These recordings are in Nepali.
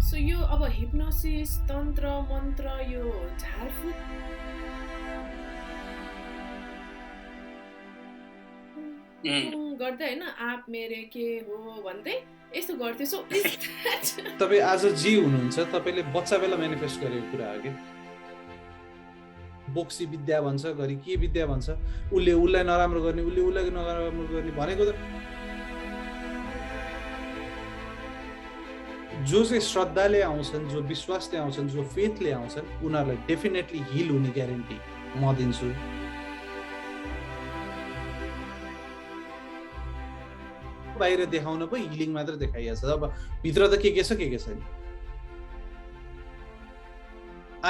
सो यो अब हिप्नोसिस तन्त्र मन्त्र यो झारफुक गर्दै हैन आप मेरे के हो भन्दै यस्तो गर्थ्यो सो इज दैट तपाई आज जी हुनुहुन्छ तपाईले बच्चा बेला म्यानिफेस्ट गरेको कुरा हो के बोक्सी विद्या भन्छ गरी के विद्या भन्छ उले उलाई नराम्रो गर्ने उले उलाई नराम्रो गर्ने भनेको त जो चाहिँ श्रद्धाले आउँछन् जो विश्वासले आउँछन् जो फेथले आउँछन् उनीहरूलाई डेफिनेटली हिल हुने ग्यारेन्टी म दिन्छु बाहिर देखाउन पो हिलिङ मात्र देखाइएको छ अब भित्र त के छ के छैन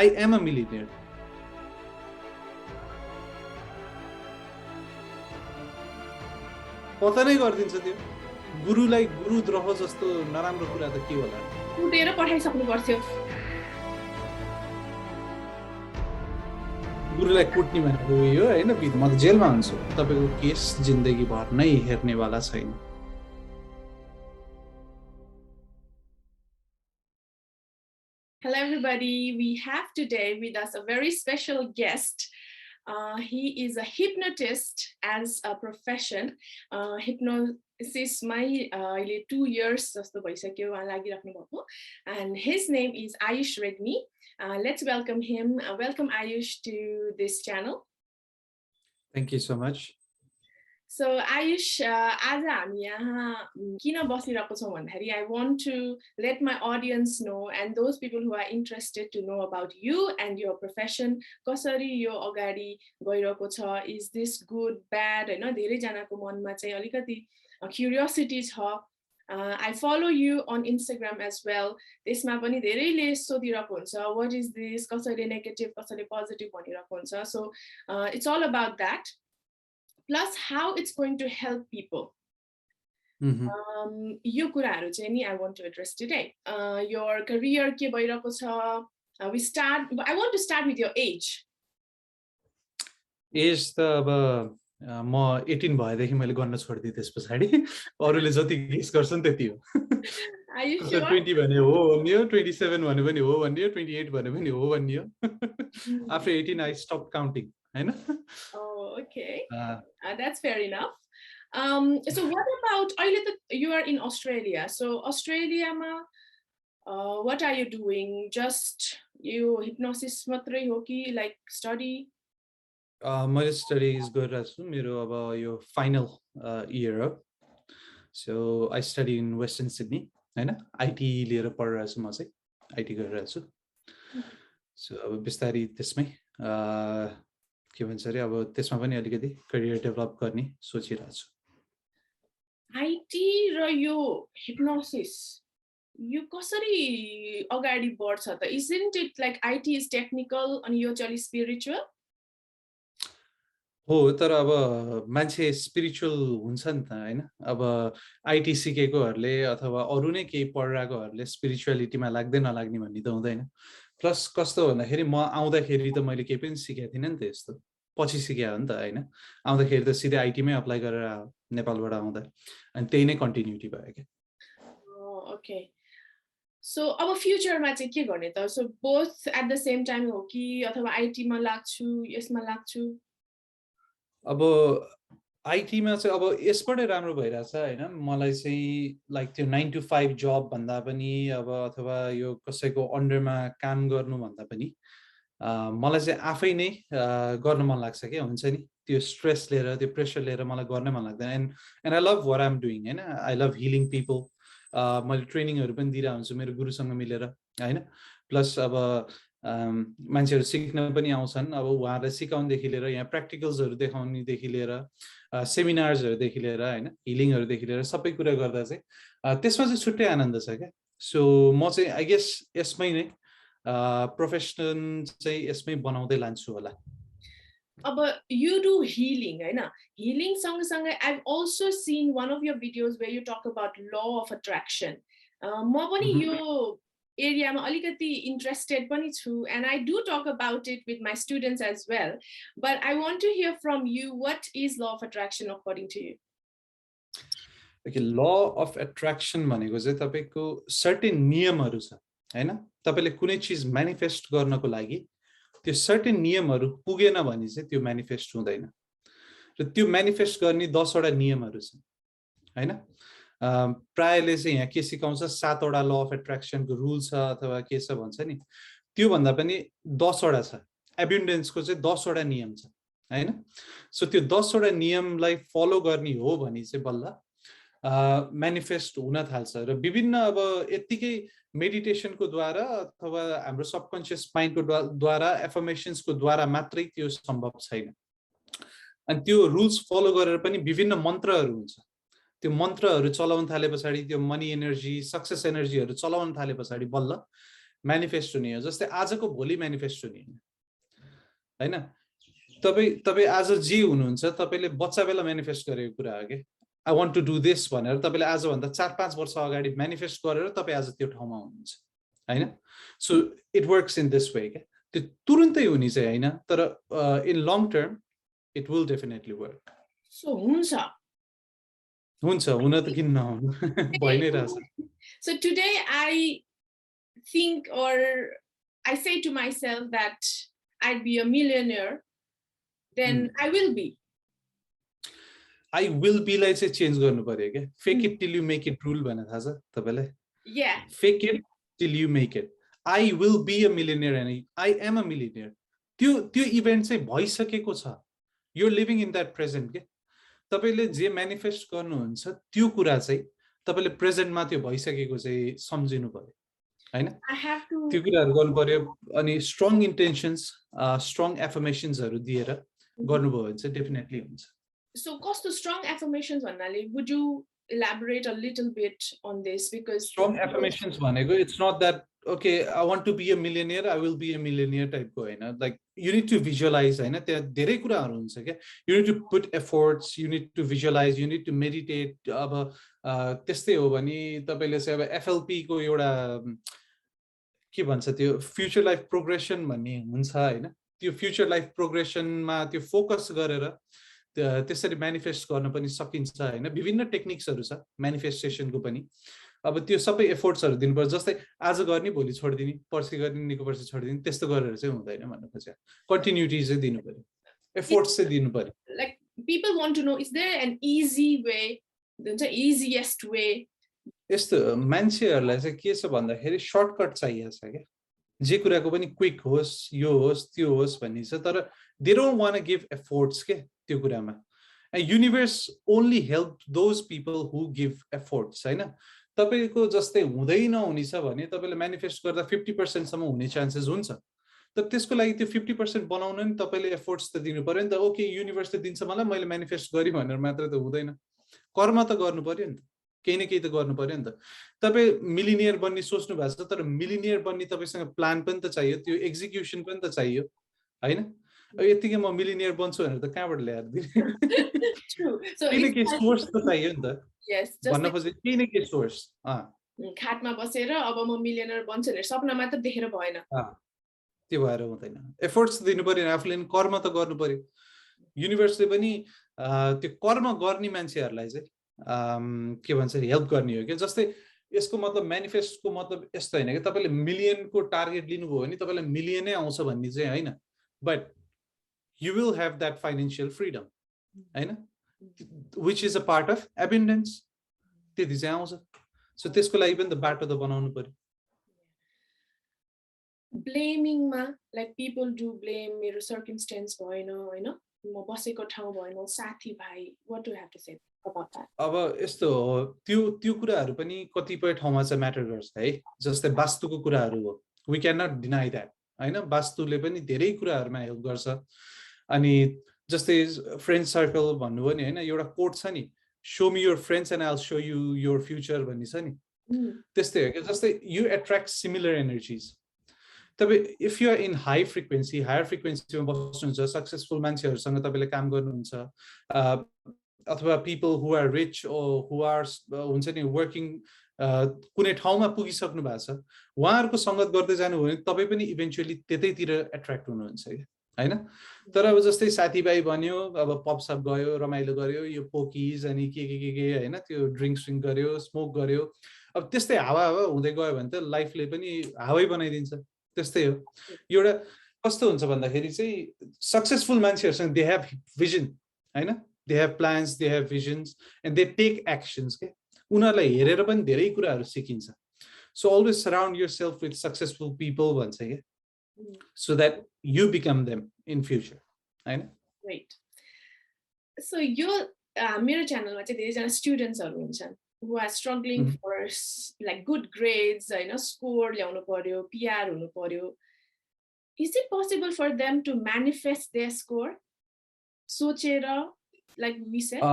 आई एम अ मिलिनियर पता नै गरिदिन्छ त्यो गुरुलाई गुरुद्रोह जस्तो नराम्रो कुरा त के होला कुटेर पठाइसक्नु पर्थ्यो गुरुलाई कुट्ने भनेको यो हैन म त जेलमा हुन्छु तपाईको केस जिन्दगी भर नै हेर्नेवाला छैन Hello everybody, we have today with us a very special guest. He is a hypnotist as a profession. Hypnosis my 2 years जस्तो भइसक्यो उहाँ लागिराख्नु भएको and his name is Ayush Redmi. Let's welcome him. Welcome Ayush to this channel. Thank you so much. So Ayush, आज हामी यहाँ किन बसिरहेको छौं भन्दाखेरि I want to let my audience know and those people who are interested to know about you and your profession कसरी यो अगाडि गइरहेको छ is this good bad हैन धेरै जनाको मनमा चाहिँ अलिकति क्युरियोसिटी छ I follow you on Instagram as well. त्यसमा पनि धेरैले सोधिरहेको हुन्छ what is this कसैले नेगेटिभ कसैले पोजिटिभ भनिरहेको हुन्छ so it's all about that. Plus how it's going to help people. यो कुराहरु चाहिँ नि I want to address today. Your career के भइरहेको छ? I want to start with your age. Age त अब म 18 भएदेखि मैले गर्न छोड्दिए त्यसपछि अरूले जति गेस गर्छन् त्यति हो. Are you sure? 20 भने हो भन्ने 27 भने पनि हो भन्ने 28 भने पनि हो भन्ने After 18 I stopped counting. Oh, okay. That's fair enough. So what about you are in Australia? So Australia ma, what are you doing? Just you hypnosis matrai ho ki like study? My studies गरिरहेको छु मेरो अब यो final year हो. So I study in Western Sydney हैन IT लिएर पढिरहेको छु म चाहिँ IT गरिरहेको छु. So अब बिस्तारै त्यसमै के भन्छ रे अब त्यसमा पनि अलिकति करियर डेभलप गर्ने सोचिरहेको छु. IT र यो hypnosis यो कसरी अगाडि बढ्छ त isn't it like IT is technical अनि यो चाहिँ spiritual? हो तर अब मान्छे स्पिरिचुअल हुन्छ नि त हैन अब आईटी सिकेकोहरुले अथवा अरु नै केही पढिरहेकोहरुले स्पिरिचुअलिटीमा लाग्दै नलाग्ने भन्ने त हुँदैन प्लस कस्तो भन्दाखेरि म आउँदाखेरि त मैले केही पनि सिकेको थिएन नि त यस्तो पछि सिक्या हो नि त हैन आउँदाखेरि त सिधै आईटी मै अप्लाई गरेर नेपालबाट आउँदा अनि त्यही नै कन्टिन्युटी भयो के ओके सो अब फ्युचरमा चाहिँ के गर्ने त so both at the same time हो कि अथवा आईटी मा लाग्छु यसमा लाग्छु अब आईटी मा चाहिँ अब यसबाटै राम्रो भइराछ हैन मलाई चाहिँ लाइक त्यो 9 to 5 जब भन्दा पनि अब अथवा यो कसैको अन्डरमा काम गर्नु भन्दा पनि मलाई चाहिँ आफै नै गर्न मन लाग्छ के हुन्छ नि त्यो स्ट्रेस लिएर त्यो प्रेसर लिएर मलाई गर्न मन लाग्दैन and I love what I am doing हैन आई लभ हिलिङ पिपल मैले ट्रेनिङहरु पनि दिइरा हुन्छु मेरो गुरुसँग मिलेर हैन प्लस अब मान्छेहरु सिक्न पनि आउँछन् अब उहाँहरुलाई सिकाउनदेखि लिएर यहाँ प्र्याक्टिकल्सहरु देखाउनेदेखि लिएर सेमिनार्सहरुदेखि लिएर हैन हिलिङहरुदेखि लिएर सबै कुरा गर्दा चाहिँ त्यसमा चाहिँ छुट्टै आनन्द छ के सो म चाहिँ आई गेस यसमै नै प्रोफेसन चाहिँ यसमै बनाउँदै लान्छु होला अब you do healing हैन healing सँगसँगै I've also seen one of your videos where you talk about law of attraction म पनि यो एरियामा अलिकति इन्ट्रेस्टेड पनि छु and I do talk about it with my students as well but I want to hear from you what is law of attraction according to you Okay law of attraction भनेको चाहिँ तपाईको सर्टेन नियमहरु छ हैन तपाईले कुनै चीज म्यानिफेस्ट गर्नको लागि त्यो सर्टेन नियमहरु पुगेन भने चाहिँ त्यो म्यानिफेस्ट हुँदैन र त्यो म्यानिफेस्ट गर्ने 10 वटा नियमहरु छन् हैन प्रायले चाहिँ यहाँ के सिकाउँछ 7 वटा ल अफ एट्र्याक्सन को रुल छ अथवा के छ भन्छ नि त्यो भन्दा पनि 10 वटा छ एबन्डेन्स को चाहिँ 10 वटा नियम छ हैन सो त्यो 10 वटा नियमलाई फलो गर्ने हो भने चाहिँ बल्ल म्यानिफेस्ट हुन थाल्छ र विभिन्न अब यतिकै मेडिटेशन को द्वारा अथवा हाम्रो सबकन्शियस माइन्ड को द्वारा एफर्मेशन्स को द्वारा मात्रै त्यो सम्भव छैन अनि त्यो रुल्स फलो गरेर पनि विभिन्न मन्त्रहरु हुन्छ त्यो मन्त्रहरु चलाउन थाले पछाडी त्यो मनी एनर्जी सक्सेस एनर्जीहरु चलाउन थाले पछाडी बल्ल म्यानिफेस्ट हुने हो जस्तै आजको भोलि म्यानिफेस्ट हुने हैन तपाई आज जे हुनुहुन्छ तपाईले बच्चा बेला म्यानिफेस्ट गरेको कुरा हो के I want to do this भनेर तपाईले आज भन्दा 4-5 वर्ष अगाडि म्यानिफेस्ट गरेर तपाई आज त्यो ठाउँमा हुनुहुन्छ हैन so it works in this way के त्यो तुरुन्तै हुने चाहिँ हैन तर in long term it will definitely work so हुन्छ हुन त किन नहुनु भइ नै रहछ So today I think or I say to myself that I'd be a millionaire then I will be I will be लाई चाहिँ चेन्ज गर्नु पर्यो के fake it till you make it rule भने थाहा छ तपाईलाई fake it till you make it I will be a millionaire and I am a millionaire त्यो इभेन्ट चाहिँ भइसकेको छ you are living in that present के तपाईले जे म्यानिफेस्ट गर्नुहुन्छ त्यो कुरा चाहिँ तपाईले प्रेजेन्टमा त्यो भइसकेको चाहिँ सम्झिनु पर्यो हैन त्यो कुराहरु गर्नु पर्यो अनि स्ट्रङ इन्टेन्शन्स स्ट्रङ एफर्मेशन्सहरु दिएर गर्नुभयो भने चाहिँ डेफिनेटली हुन्छ So कस्तो strong affirmations भन्नाले would you elaborate a little bit on this because strong affirmations भनेको it's not that okay I want to be a millionaire I will be a millionaire type को हैन like you need to visualize हैन त्यहाँ धेरै कुराहरु हुन्छ के you need to put efforts you need to visualize you need to meditate अब त्यस्तै हो भने तपाईले चाहिँ अब FLP को एउटा के भन्छ त्यो फ्युचर लाइफ प्रोग्रेसन भन्ने हुन्छ हैन त्यो फ्युचर लाइफ प्रोग्रेसनमा त्यो फोकस गरेर त्यसरी म्यानिफेस्ट गर्न पनि सकिन्छ हैन विभिन्न टेक्निक्सहरु छ म्यानिफेस्टेसनको पनि अब त्यो सबै एफोर्ट्सहरु दिनुपर्छ जस्तै आज गर्ने भोलि छोड्दिने पर्सि गर्ने निको पर्सि छोड्दिने त्यस्तो गरेर चाहिँ हुँदैन भन्नु खोजे कन्टिन्युटी चाहिँ दिनु पर्यो एफोर्ट्स चाहिँ दिनु पर्यो like people want to know is there an easy way the easiest way यस्तो मान्छेहरुलाई चाहिँ के छ भन्दाखेरि सर्टकट चाहिएको छ के जे कुराको पनि क्विक होस् यो होस् त्यो होस् भन्ने छ तर they don't want to give efforts के त्यो कुरामा and universe only help those people who give efforts हैन तपाईको जस्तै हुँदै नहुने छ भने तपाईले म्यानिफेस्ट गर्दा 50% सम्म हुने चान्सेस हुन्छ तर त्यसको लागि त्यो 50% बनाउन नि तपाईले एफोर्ट्स त दिनु पर्यो नि त ओके युनिभर्स त दिन्छ मलाई मैले म्यानिफेस्ट गरि भनेर मात्र त हुँदैन कर्म त गर्नु पर्यो नि त केही न केही त गर्नु पर्यो नि त तपाई मिलिनियर बन्ने सोच्नु भएको छ तर मिलिनियर बन्ने तपाईसँग प्लान पनि त चाहियो त्यो एक्जिक्युसन पनि त चाहियो हैन यतिकै म मिलिनियर बन्छु भनेर त कहाँबाट ल्याएर दिने केही न केही सोर्स त चाहियो नि त भन्न खोजे केही न केही सोर्स खाटमा बसेर अब म मिलियनर बन्छु भनेर सपना मात्र देखेर भएन त्यो भएर हुँदैन एफोर्ट्स दिनु पर्यो आफूले कर्म त गर्नु पर्यो युनिभर्सले पनि त्यो कर्म गर्ने मान्छेहरुलाई चाहिँ के भन्छ हेल्प गर्ने हो के जस्तै यसको मतलब म्यानिफेस्टको मतलब यस्तो हैन के तपाईले मिलियनको टार्गेट लिनुभयो भने तपाईलाई मिलियनै आउँछ भन्ने चाहिँ हैन but you will have that financial freedom हैन which is a part of abundance त्यति चाहिँ आउँछ सो त्यसको लागि पनि त बाटो त बनाउनु पर्यो blaming ma like people do blame मेरो circumstance भएन हैन म बसेको ठाउँ भएन साथी भाइ what do you have to say about that अब यस्तो हो त्यो कुराहरु पनि कतिपय ठाउँमा चाहिँ म्याटर गर्छ है जस्तै वास्तुको कुराहरु हो we cannot deny that हैन वास्तुले पनि धेरै कुराहरुमा हेल्प गर्छ अनि जस्तै फ्रेन्ड सर्कल भन्नुभयो नि हैन एउटा कोट छ नि show me your friends and I'll show you your future भन्ने छ नि त्यस्तै हो के जस्तै you attract similar energies तपाई if you are in high frequency higher frequency मा बस्नुहुन्छ सक्सेसफुल मान्छेहरुसँग तपाईले काम गर्नुहुन्छ अथवा people who are rich or who are हुन्छ नि वर्किङ कुनै ठाउँमा पुगिसक्नु भएको छ उहाँहरुको संगत गर्दै जानु हो भने तपाई पनि इभेन्चुअली त्यतैतिर एट्र्याक्ट हुनुहुन्छ के हैन तर अब जस्तै साथीभाइ बन्यो अब पपसप गयो रमाइलो गर्यो यो पोकिज अनि के हैन त्यो ड्रिंक्स गर्यो स्मोक गर्यो अब त्यस्तै हावा हुँदै गयो भने त लाइफले पनि हावै बनाइदिन्छ। त्यस्तै हो। एउटा कस्तो हुन्छ भन्दाखेरि चाहिँ सक्सेसफुल मान्छेहरूसँग दे हेभ भिजन हैन, they have plans, they have visions and they take actions के। उनीहरूलाई हेरेर पनि धेरै कुराहरू सिकिन्छ। So always surround yourself with successful people भन्छ के, so that you become them in future, हैन? Right. So मेरो च्यानलमा चाहिँ धेरैजना स्टुडेन्ट्सहरू हुन्छन् who are struggling for like good grades, हैन, स्कोर ल्याउनु पर्यो, PR हुनु पर्यो. Is it possible for them to manifest their score? सोचेर, like we said,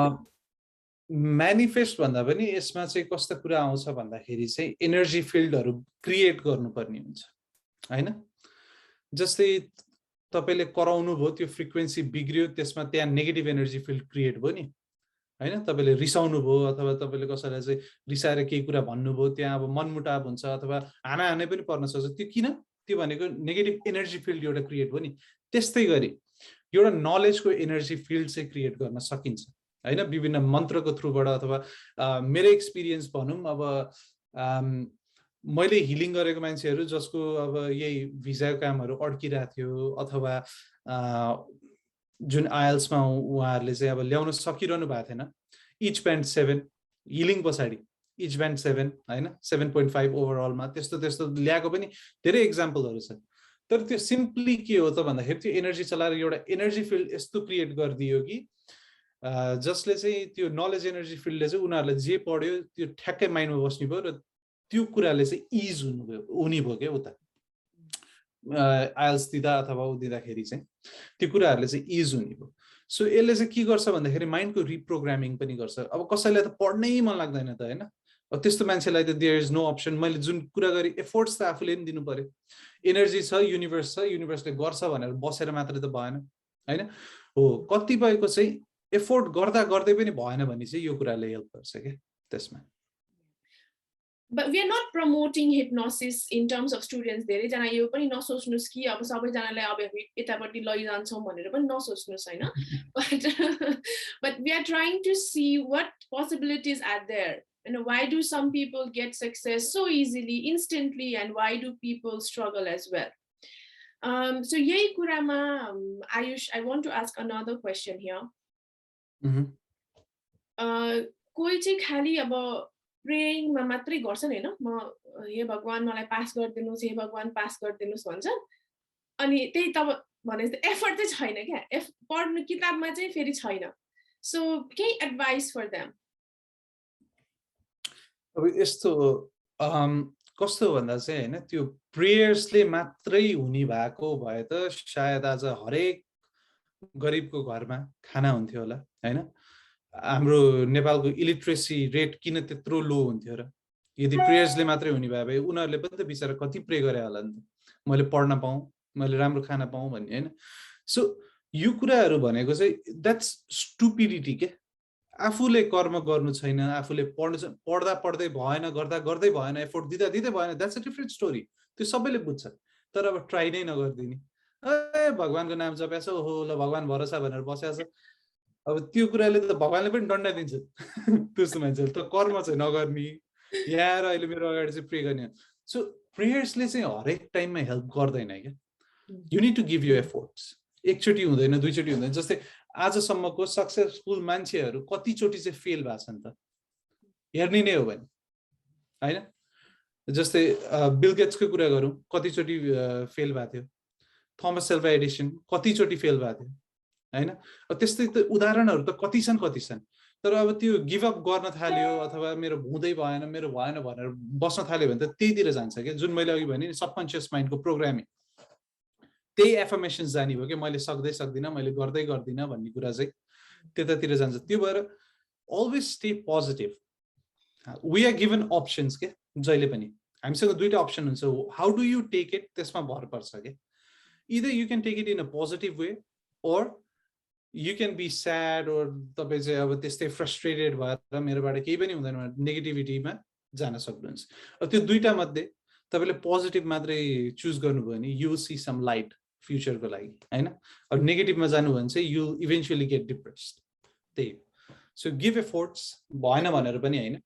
म्यानिफेस्ट भन्दा पनि यसमा चाहिँ कस्तो कुरा आउँछ भन्दाखेरि चाहिँ एनर्जी फिल्डहरू क्रिएट गर्नुपर्ने हुन्छ हैन। जस्तै तपाईले कराउनु भयो, त्यो फ्रिक्वेन्सी बिग्रियो, त्यसमा त्यहाँ नेगेटिभ एनर्जी फिल्ड क्रिएट भयो नि हैन। तपाईले रिसाउनु भयो अथवा तपाईले कसैलाई चाहिँ रिसाएर केही कुरा भन्नुभयो, त्यहाँ अब मनमुटाव हुन्छ अथवा हानाहानै पनि पर्न सक्छ। त्यो किन? त्यो भनेको नेगेटिभ एनर्जी फिल्ड एउटा क्रिएट भयो नि। त्यस्तै गरी एउटा नलेजको एनर्जी फिल्ड चाहिँ क्रिएट गर्न सकिन्छ हैन, विभिन्न मन्त्रको थ्रुबाट अथवा मेरो एक्सपिरियन्स भनौँ अब मैले हिलिङ गरेको मान्छेहरू जसको अब यही भिजाको कामहरू अड्किरहेको थियो अथवा जुन आइएल्समा उहाँहरूले चाहिँ अब ल्याउन सकिरहनु भएको थिएन, इच ब्यान्ड 7 हिलिङ पछाडि इच ब्यान्ड 7 हैन, 7.5 ओभरअलमा त्यस्तो ल्याएको पनि धेरै एक्जाम्पलहरू छ। तर त्यो सिम्पली के हो त भन्दाखेरि त्यो एनर्जी चलाएर एउटा एनर्जी फिल्ड यस्तो क्रिएट गरिदियो कि जसले चाहिँ त्यो नलेज एनर्जी फिल्डले चाहिँ उनीहरूलाई जे पढ्यो त्यो ठ्याक्कै माइन्डमा बस्ने भयो र त्यो कुराले चाहिँ इज हुने भयो क्या उता आइएल्स दिँदा अथवा उ दिँदाखेरि चाहिँ त्यो कुराहरूले चाहिँ इज हुने भयो। सो यसले चाहिँ के गर्छ भन्दाखेरि माइन्डको रिप्रोग्रामिङ पनि गर्छ। अब कसैलाई त पढ्नै मन लाग्दैन त हैन, अब त्यस्तो मान्छेलाई त देयर इज नो अप्सन। मैले जुन कुरा गरेँ एफोर्ट्स त आफूले पनि दिनु पर्यो। एनर्जी छ, युनिभर्स छ, युनिभर्सले गर्छ भनेर बसेर मात्रै त भएन हैन। हो, कतिपयको चाहिँ एफोर्ट गर्दा गर्दै पनि भएन भने चाहिँ यो कुराले हेल्प गर्छ के त्यसमा। But we are not promoting hypnosis in terms of students. धेरैजना यो पनि नसोच्नुस् कि अब सबैजनालाई अब यतापट्टि लैजान्छौँ भनेर पनि नसोच्नुस् हैन। But we are trying to see what possibilities are there. And why do some people get success so easily, instantly, and why do people struggle as well? So यही कुरामा Ayush, I want to ask another question here. कोही चाहिँ खाली अब प्रेइङ मा मात्रै गर्छन् हैन, म हे भगवान मलाई पास गरिदिनुस्, हे भगवान पास गरिदिनुस् भन्छन्, अनि त्यही तब भने एफर्ट चाहिँ छैन क्या, पढ्नु किताबमा चाहिँ फेरि छैन। सो के एडभाइस फर देम? अब यस्तो कस्तो भन्दा चाहिँ हैन, त्यो प्रेयर्सले मात्रै हुने भएको भए त सायद आज हरेक गरिबको घरमा खाना हुन्थ्यो होला हैन। हाम्रो नेपालको इलिट्रेसी रेट किन त्यत्रो लो हुन्थ्यो र? यदि प्रेयर्सले मात्रै हुने भए उनीहरूले पनि त बिचारा कति प्रे गरे होला नि त, मैले पढ्न पाऊँ, मैले राम्रो खाना पाऊँ भन्ने हैन। सो यो कुराहरू भनेको चाहिँ द्याट्स स्टुपिडिटी के। आफूले कर्म गर्नु छैन, आफूले पढ्दा पढ्दै भएन, गर्दा गर्दै भएन, एफोर्ट दिँदा दिँदै भएन, द्याट्स अ डिफरेन्ट स्टोरी। त्यो सबैले बुझ्छ। तर अब ट्राई नै नगर्दिने, ए भगवानको नाम जपेछ, ओहो ल भगवान भरोसा भनेर बसेछ, अब त्यो कुराले त भगवानले पनि दण्ड दिन्छ त्यस्तो मान्छेले त कर्म चाहिँ नगर्ने, यहाँ र अहिले मेरो अगाडि चाहिँ प्रे गर्ने। सो प्रेयर्सले चाहिँ हरेक टाइममा हेल्प गर्दैन क्या। You need to give you efforts. एकचोटि हुँदैन, दुईचोटि हुँदैन। जस्तै आजसम्मको सक्सेसफुल मान्छेहरू कतिचोटि चाहिँ फेल भएको छन् त, हेर्ने नै हो भने हैन। जस्तै बिल गेट्सको कुरा गरौँ, कतिचोटि फेल भएको थियो। थोमस एल्वा एडिसन कतिचोटि फेल भएको थियो हैन। त्यस्तै त उदाहरणहरू त कति छन्। तर अब त्यो गिभ अप गर्न थाल्यो अथवा मेरो हुँदै भएन, मेरो भएन भनेर बस्न थाल्यो भने त त्यहीतिर जान्छ क्या। जुन मैले अघि भने नि सबकन्सियस माइन्डको प्रोग्रामिङ, त्यही एफर्मेसन्स जाने भयो कि मैले सक्दिनँ, मैले गर्दै गर्दिनँ भन्ने कुरा चाहिँ त्यतातिर जान्छ। त्यो भएर always stay positive. We are given options के, जहिले पनि हामीसँग दुईटा अप्सन हुन्छ। How do you take it त्यसमा भर पर्छ के। Either you can take it in a positive way or you can be sad or तपाईं चाहिँ अब त्यस्तै फ्रस्ट्रेटेड भएर मेरोबाट केही पनि हुँदैन भने नेगेटिभिटीमा जान सक्नुहुन्छ। अब त्यो दुईटा मध्ये तपाईले पोजिटिभ मात्रै चुज गर्नुभयो भने you will see some light फ्युचरको लागि हैन। अब नेगेटिभमा जानु भने चाहिँ यु इभेन्चुअली गेट डिप्रेस्ड। त्यही। सो गिभ एफोर्ट्स, भएन भनेर पनि हैन।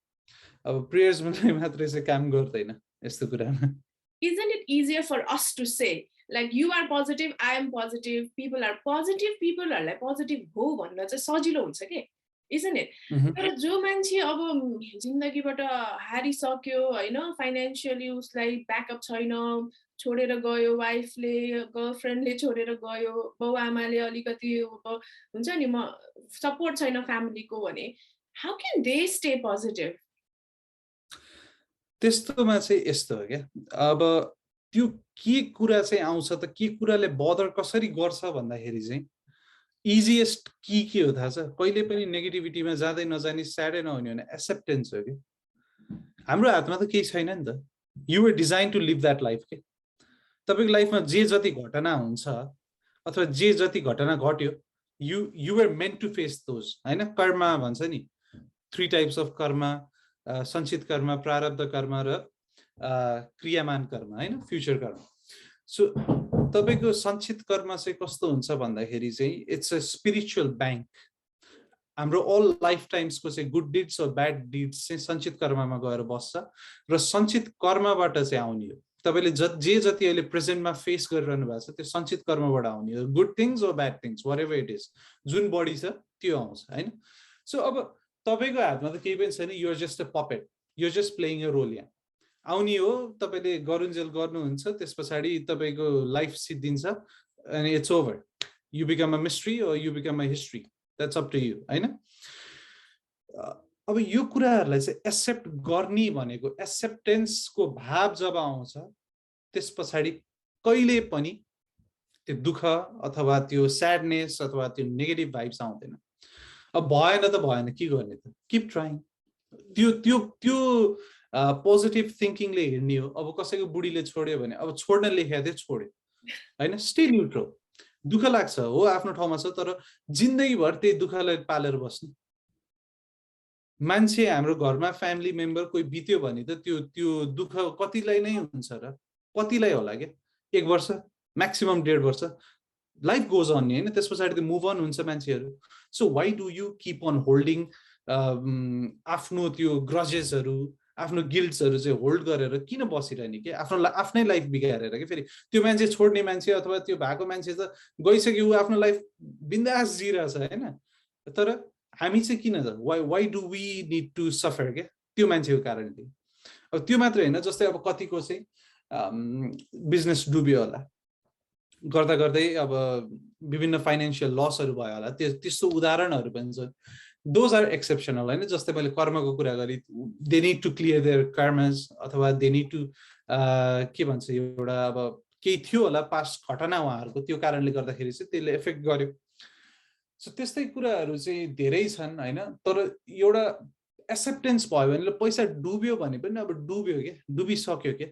अब प्रेयर्स मात्रै चाहिँ काम गर्दैन यस्तो कुरामा. Isn't it easier for us to say, like, you are positive, I am positive, people are positive, people are like positive ho bhanna चाहिँ सजिलो हुन्छ के, isn't it? तर जो मान्छे अब जिन्दगीबाट हारिसक्यो हैन, फाइनान्शियली उसलाई ब्याकअप छैन, छोडेर गयो वाइफले, गर्लफ्रेन्डले छोडेर गयो, बाउ आमाले अलिकति हुन्छ नि म सपोर्ट छैन फ्यामिलीको भने, how can they stay positive? त्यस्तोमा चाहिँ यस्तो हो क्या, अब त्यो के कुरा चाहिँ आउँछ त, के कुराले बदर कसरी गर्छ भन्दाखेरि चाहिँ इजिएस्ट के हो थाहा छ, कहिले पनि नेगेटिभिटीमा जाँदै नजाने, स्याडै नहुने भने एक्सेप्टेन्स हो कि. हाम्रो हातमा त केही छैन नि त. You were designed to live that life के. तपाईँको लाइफमा जे जति घटना हुन्छ अथवा जे जति घटना घट्यो, you were meant to face those होइन. कर्म भन्छ नि, 3 टाइप्स अफ कर्म, सञ्चित कर्म, प्रारब्ध कर्म र क्रियामान कर्म होइन, फ्युचर कर्म. सो तपाईँको सञ्चित कर्म चाहिँ कस्तो हुन्छ भन्दाखेरि चाहिँ इट्स अ स्पिरिचुअल ब्याङ्क. हाम्रो अल लाइफ टाइम्सको चाहिँ गुड डिड्स र ब्याड डिड्स चाहिँ सञ्चित कर्ममा गएर बस्छ र सञ्चित कर्मबाट चाहिँ आउने हो. तपाईँले जे जति अहिले प्रेजेन्टमा फेस गरिरहनु भएको छ त्यो सञ्चित कर्मबाट आउने हो. Good things or bad things, whatever it is, जुन बढी छ त्यो आउँछ होइन. सो अब तपाईँको हातमा त केही पनि छैन, you're just a puppet, you're just playing a role. यहाँ आउने हो, तपाईँले गरुन्जेल गर्नुहुन्छ, त्यस पछाडि तपाईँको लाइफ सिद्धिन्छ अनि it's over. You become a mystery or you become a history, that's up to you होइन. अब यो कुराहरूलाई चाहिँ एक्सेप्ट गर्ने भनेको, एक्सेप्टेन्सको भाव जब आउँछ त्यस पछाडि कहिले पनि त्यो दुःख अथवा त्यो स्याडनेस अथवा त्यो नेगेटिभ भाइब्स आउँदैन. अब भएन त भएन, के गर्ने त, किप ट्राइङ. त्यो त्यो त्यो पोजिटिभ थिङ्किङले हेर्ने हो. अब कसैको बुढीले छोड्यो भने अब छोड्न लेखेको थियो, छोड्यो होइन, स्टे न्युट्रल. दुःख लाग्छ हो, आफ्नो ठाउँमा छ, तर जिन्दगीभर त्यही दुःखलाई पालेर बस्ने मान्छे हाम्रो घरमा फ्यामिली मेम्बर कोही बित्यो भने त त्यो दुःख कतिलाई नै हुन्छ र, कतिलाई होला क्या, 1 वर्ष म्याक्सिमम 1.5 वर्ष, लाइफ गोज अन नि होइन. त्यस पछाडि त मुभ अन हुन्छ मान्छेहरू. So why do you keep on holding आफ्नो त्यो ग्रजेसहरू, आफ्नो गिल्ट्सहरू चाहिँ होल्ड गरेर किन बसिरहने के, आफ्नै लाइफ बिगारेर के. फेरि त्यो मान्छे छोड्ने मान्छे अथवा त्यो भएको मान्छे त गइसक्यो, ऊ आफ्नो लाइफ बिन्दास जिरहेछ होइन. तर हामी चाहिँ किन त, why do we need to suffer क्या त्यो मान्छेको कारणले. अब त्यो मात्र होइन, जस्तै अब कतिको चाहिँ बिजनेस डुब्यो होला, गर्दा गर्दै अब विभिन्न फाइनेन्सियल लसहरू भयो होला, त्यस्तो उदाहरणहरू पनि छन्. दोज आर एक्सेप्सनल होइन. जस्तै मैले कर्मको कुरा गरेँ, they need to clear their karmas अथवा दे निड टु के भन्छ, एउटा अब केही थियो होला पास्ट घटना उहाँहरूको, त्यो कारणले गर्दाखेरि चाहिँ त्यसले एफेक्ट गर्यो. सो त्यस्तै कुराहरू चाहिँ धेरै छन् होइन. तर एउटा एक्सेप्टेन्स भयो भने पैसा डुब्यो भने पनि अब डुब्यो क्या, डुबिसक्यो क्या,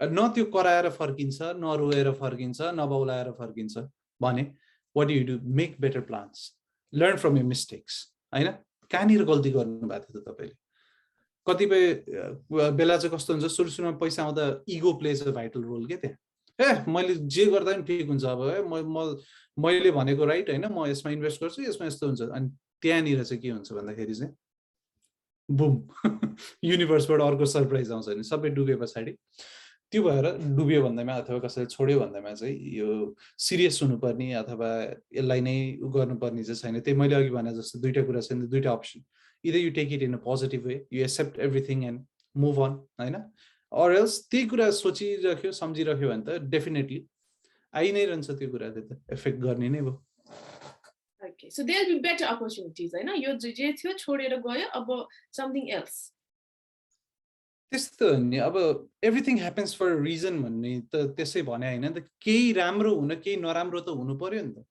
न त्यो कराएर फर्किन्छ, न रोएर फर्किन्छ, न बौलाएर फर्किन्छ भने what you do, make better plans, learn from your mistakes होइन. कहाँनिर गल्ती गर्नुभएको थियो त तपाईँले. कतिपय बेला चाहिँ कस्तो हुन्छ, सुरु सुरुमा पैसा आउँदा ego plays a vital role के. त्यहाँ मैले जे गर्दा पनि ठिक हुन्छ, अब है मैले भनेको राइट होइन, म यसमा इन्भेस्ट गर्छु, यसमा यस्तो हुन्छ. अनि त्यहाँनिर चाहिँ के हुन्छ भन्दाखेरि चाहिँ बुम युनिभर्सबाट अर्को सरप्राइज आउँछ नि, सबै डुबे पछाडि. त्यो भएर डुब्यो भन्दैमा अथवा कसैले छोड्यो भन्दैमा चाहिँ यो सिरियस हुनुपर्ने अथवा यसलाई नै गर्नुपर्ने चाहिँ छैन. त्यही मैले अघि भने जस्तो दुईवटा कुरा छ नि, दुईवटा option. Either you take it in a positive way, you accept everything and move on होइन, अर एल्स त्यही कुरा सोचिराख्यो सम्झिराख्यो भने त डेफिनेटली आइ नै रहन्छ त्यो कुराले त एफेक्ट गर्ने नै भयो. Okay, so there will be better opportunities हैन. यो जे थियो छोडेर गयो, अब something else. त्यस्तो नि, अब everything happens for a reason भन्ने त त्यसै भने होइन नि त. केही राम्रो हुन केही नराम्रो त हुनु पर्यो नि त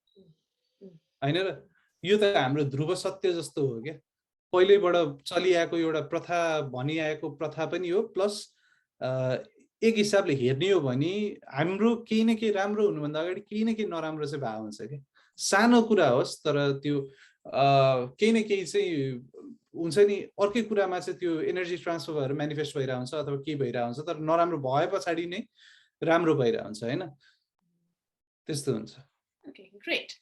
होइन र. यो त हाम्रो ध्रुव सत्य जस्तो हो क्या, पहिल्यैबाट चलिआएको एउटा प्रथा, भनिआएको प्रथा पनि हो. प्लस एक हिसाबले हेर्ने हो भने हाम्रो केही न केही राम्रो हुनुभन्दा अगाडि केही न केही नराम्रो चाहिँ भएको हुन्छ क्या. सानो कुरा होस् तर त्यो केही न केही चाहिँ हुन्छ नि. अर्कै कुरामा चाहिँ त्यो एनर्जी ट्रान्सफर भएर मेनिफेस्ट भइरहेको हुन्छ अथवा के भइरहेको हुन्छ, तर नराम्रो भए पछाडि नै राम्रो भइरहेको हुन्छ होइन, त्यस्तो हुन्छ. Okay, great.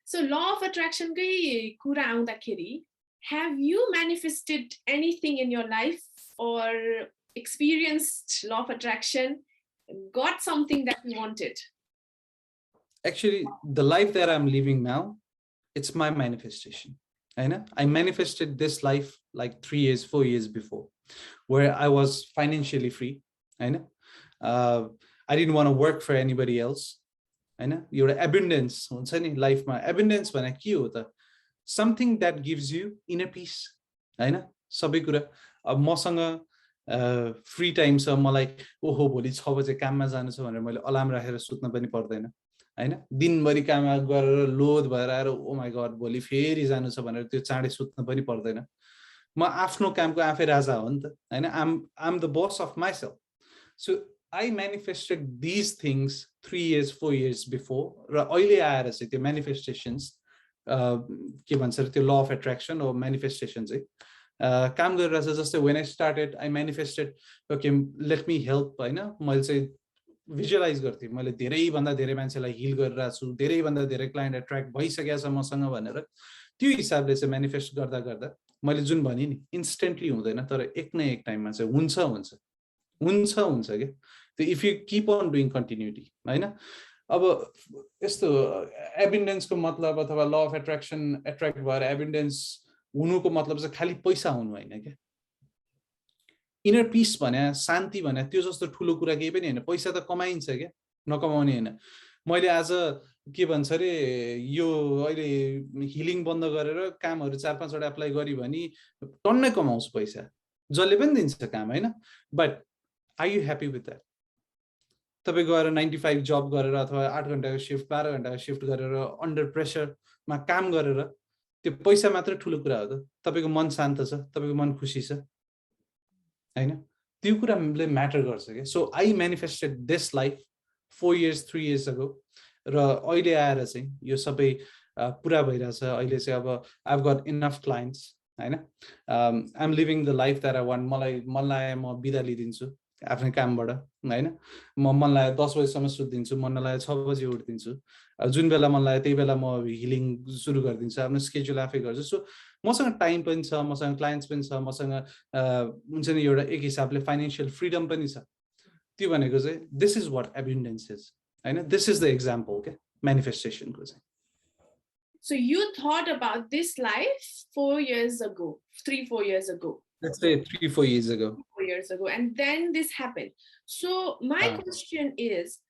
So law of attraction कै कुरा आउँदाखेरि, have you manifested anything in your life or experienced law of attraction got something that you wanted? Actually, the life that I'm living now, it's my manifestation. I manifested this life like 3 years, 4 years before, where I was financially free. I didn't want to work for anybody else. Your abundance, life, my abundance भनेको के हो त? Something that gives you inner peace. सबै कुरा अब मसँग फ्री टाइम छ, मलाई ओहो भोलि 6 बजे काममा जानु छ भनेर मैले अलार्म राखेर सुत्न पनि पर्दैन। दिनभरि काम गरेर लोड भएर आएर ओ माय गॉड भोलि फेरि जानु छ भनेर त्यो चाँडै सुत्न पनि पर्दैन। म आफ्नो कामको आफै राजा हो नि त, I'm the boss of myself. So I manifested these things 3 years, 4 years before. र अहिले आएर चाहिँ त्यो manifestations के भन्छ त्यो law of attraction or manifestation चाहिँ काम गरिरहेछ। जस्तै when I started, I manifested, okay, let me help, मैले चाहिँ visualize गर्थेँ, मैले धेरैभन्दा धेरै मान्छेलाई हिल गरिरहेको छु, धेरैभन्दा धेरै क्लाइन्ट एट्र्याक्ट भइसकेको छ मसँग भनेर। त्यो हिसाबले चाहिँ म्यानिफेस्ट गर्दा गर्दा मैले जुन भने नि इन्स्टेन्टली हुँदैन, तर एक न एक टाइममा चाहिँ हुन्छ के त्यो if you keep on doing continuity. अब यस्तो एबिन्डेन्सको मतलब अथवा ल अफ एट्र्याक्सन एट्र्याक्ट भएर एबिन्डेन्स हुनुको मतलब चाहिँ खालि पैसा हुनु होइन क्या। इनर पिस भने, शान्ति भने त्यो जस्तो ठुलो कुरा केही पनि होइन। पैसा त कमाइन्छ क्या, नकमाउने होइन। मैले आज के भन्छ अरे यो अहिले हिलिङ बन्द गरेर कामहरू 4-5 वटा एप्लाई गरी भने टन्नै कमाउँछु पैसा, जसले पनि दिन्छ काम, but are you happy with that? तपाईँ गएर 95 जब गरेर अथवा 8 घण्टाको शिफ्ट 12 घण्टाको शिफ्ट गरेर अन्डर प्रेसरमा काम गरेर त्यो पैसा मात्रै ठुलो कुरा हो त? तपाईँको मन शान्त छ, तपाईँको मन खुसी छ, त्यो कुराले म्याटर गर्छ क्या। So I manifested this life 4 years 3 years ago, र अहिले आएर चाहिँ यो सबै पुरा भइरहेछ। अहिले चाहिँ अब I have got enough clients, I am living the life that I want. मलाई मन लाग्यो म बिदा लिइदिन्छु आफ्नै कामबाट, म मन लाग्यो 10 बजीसम्म सुत्दिन्छु, मन नलाग्यो 6 बजी उठ्दिन्छु, जुन बेला मन लाग्यो त्यही बेला म हिलिङ सुरु गरिदिन्छु, आफ्नो स्केड्युल आफै गर्छु। सो मसँग टाइम पनि छ, मसँग क्लाइन्ट्स पनि छ, मसँग हुन्छ नि एउटा एक हिसाबले फाइनेन्सियल फ्रिडम पनि छ। त्यो भनेको चाहिँ this is what abundance is, this is the example के म्यानिफेस्टेसनको चाहिँ। So you thought about this life 4 years ago, 3-4 years ago. Let's say 3-4 years ago. 4 years ago, and then this happened. So my question is,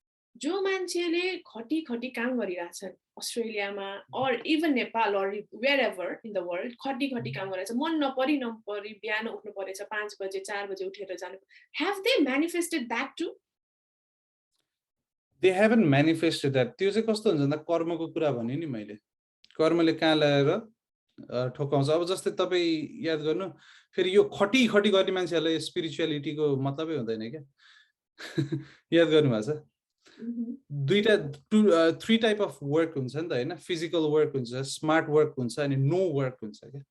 जो मान्छेले खटी खटी काम गरिरहेछन् अस्ट्रेलियामा or even Nepal or wherever in the world, खटी खटी काम गरिरहेछ, मन नपरी बिहान उठ्नु परेछ 5 बजे 4 बजे उठेर जानु, have they manifested that too? They haven't manifested that. त्यो चाहिँ कस्तो हुन्छ भन्दा कर्मको कुरा भने नि मैले, कर्मले कहाँ ल्याएर ठोकाउँछ। अब जस्तै तपाईँ याद गर्नु, फेरि यो खटी खटी गर्ने मान्छेहरूलाई स्पिरिचुअलिटीको मतलबै हुँदैन क्या। याद गर्नुभएको छ? 3 टाइप अफ वर्क हुन्छ नि त, फिजिकल वर्क हुन्छ, स्मार्ट वर्क हुन्छ, अनि नो वर्क हुन्छ क्या।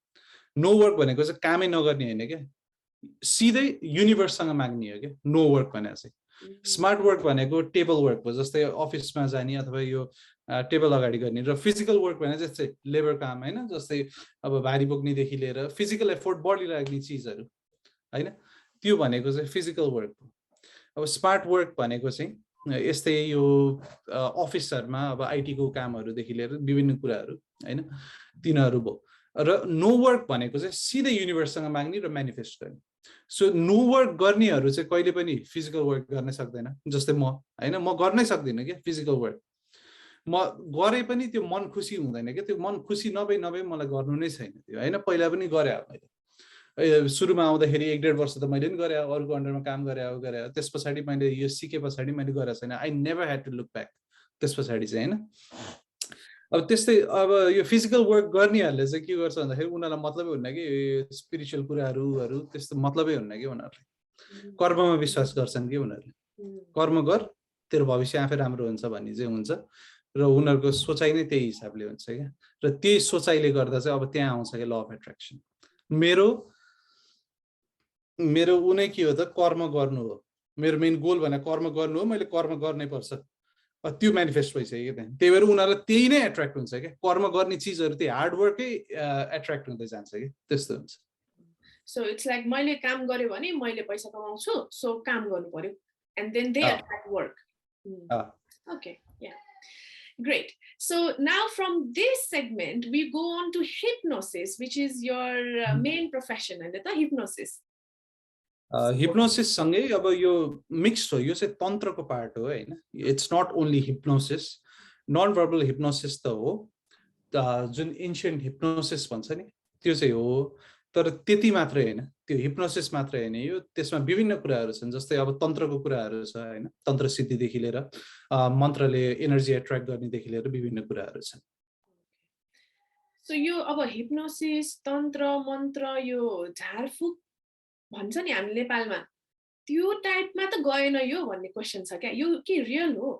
नो वर्क भनेको चाहिँ कामै नगर्ने होइन क्या, सिधै युनिभर्ससँग माग्ने हो क्या नो वर्क भनेको चाहिँ। स्मार्ट वर्क भनेको टेबल वर्क हो, जस्तै अफिसमा जाने अथवा यो टेबल अगाडि गर्ने, र फिजिकल वर्क भने जस्तै लेबर काम, जस्तै अब भारी बोक्नेदेखि लिएर फिजिकल एफोर्ट बढी लाग्ने चिजहरू, त्यो भनेको चाहिँ फिजिकल वर्क हो। अब स्मार्ट वर्क भनेको चाहिँ यस्तै यो अफिसहरूमा अब आइटीको कामहरूदेखि लिएर विभिन्न कुराहरू, तिनीहरू भयो। र नो वर्क भनेको चाहिँ सिधै युनिभर्ससँग माग्ने र म्यानिफेस्ट गर्ने। सो नो वर्क गर्नेहरू चाहिँ कहिले पनि फिजिकल वर्क गर्न सक्दैन। जस्तै म गर्नै सक्दिनँ क्या फिजिकल वर्क, म गरे पनि त्यो मन खुसी हुँदैन क्या। त्यो मन खुसी नभई मलाई गर्नु नै छैन त्यो, पहिला पनि गरे हो मैले। सुरुमा आउँदाखेरि 1-1.5 वर्ष त मैले पनि गरेँ, अरूको अन्डरमा काम गरे, त्यस पछाडि मैले यो सिके पछाडि मैले गरेको छैन। I never had to look back त्यस पछाडि चाहिँ, अब त्यस्तै अब यो फिजिकल वर्क गर्नेहरूले चाहिँ के गर्छ भन्दाखेरि उनीहरूलाई मतलबै हुन्न कि स्पिरिचुअल कुराहरू त्यस्तो मतलबै हुन्न कि उनीहरूले कर्ममा विश्वास गर्छन् कि उनीहरूले। कर्म गर तेरो भविष्य आफै राम्रो हुन्छ भन्ने चाहिँ हुन्छ, र उनीहरूको सोचाइ नै त्यही हिसाबले हुन्छ क्या। र त्यही सोचाइले गर्दा चाहिँ अब त्यहाँ आउँछ कि ल अफ एट्र्याक्सन। मेरो उनै के हो त, कर्म गर्नु हो। मेरो मेन गोल भने कर्म गर्नु हो, मैले कर्म गर्नै पर्छ, त्यो म्यानिफेस्ट भइसक्यो क्या। त्यही भएर उनीहरूलाई त्यही नै एट्र्याक्ट हुन्छ क्या, कर्म गर्ने चिजहरू त्यही हार्डवर्कै एट्र्याक्ट हुँदै जान्छ कि, त्यस्तो हुन्छ। So it's like मैले काम गरे भने मैले पैसा कमाउँछु, so काम गर्नु पर्यो, and then they attract work. Okay, yeah, great. So now from this segment we go on to hypnosis, which is your main profession, and the hypnosis. Hypnosis सँगै अब यो मिक्स्ड हो, यो चाहिँ तन्त्रको पार्ट हो हैन. It's not only hypnosis, non verbal hypnosis त हो, जुन एन्शियन्ट हिप्नोसिस भन्छ नि त्यो चाहिँ हो, तर त्यति मात्रै हैन, त्यो हिप्नोसिस मात्रै हैन, यो त्यसमा विभिन्न कुराहरू छन्. जस्तै अब तन्त्रको कुराहरू छ हैन, तन्त्र सिद्धिदेखि लिएर मन्त्रले एनर्जी एट्र्याक्ट गर्नेदेखि लिएर विभिन्न कुराहरू छन्. सो यो अब हिप्नोसिस, तन्त्र, मन्त्र, यो झारफुक भन्छ नि हामी नेपालमा, त्यो टाइपमा त गएन यो भन्ने क्वेशन छ क्या, यो के रियल हो?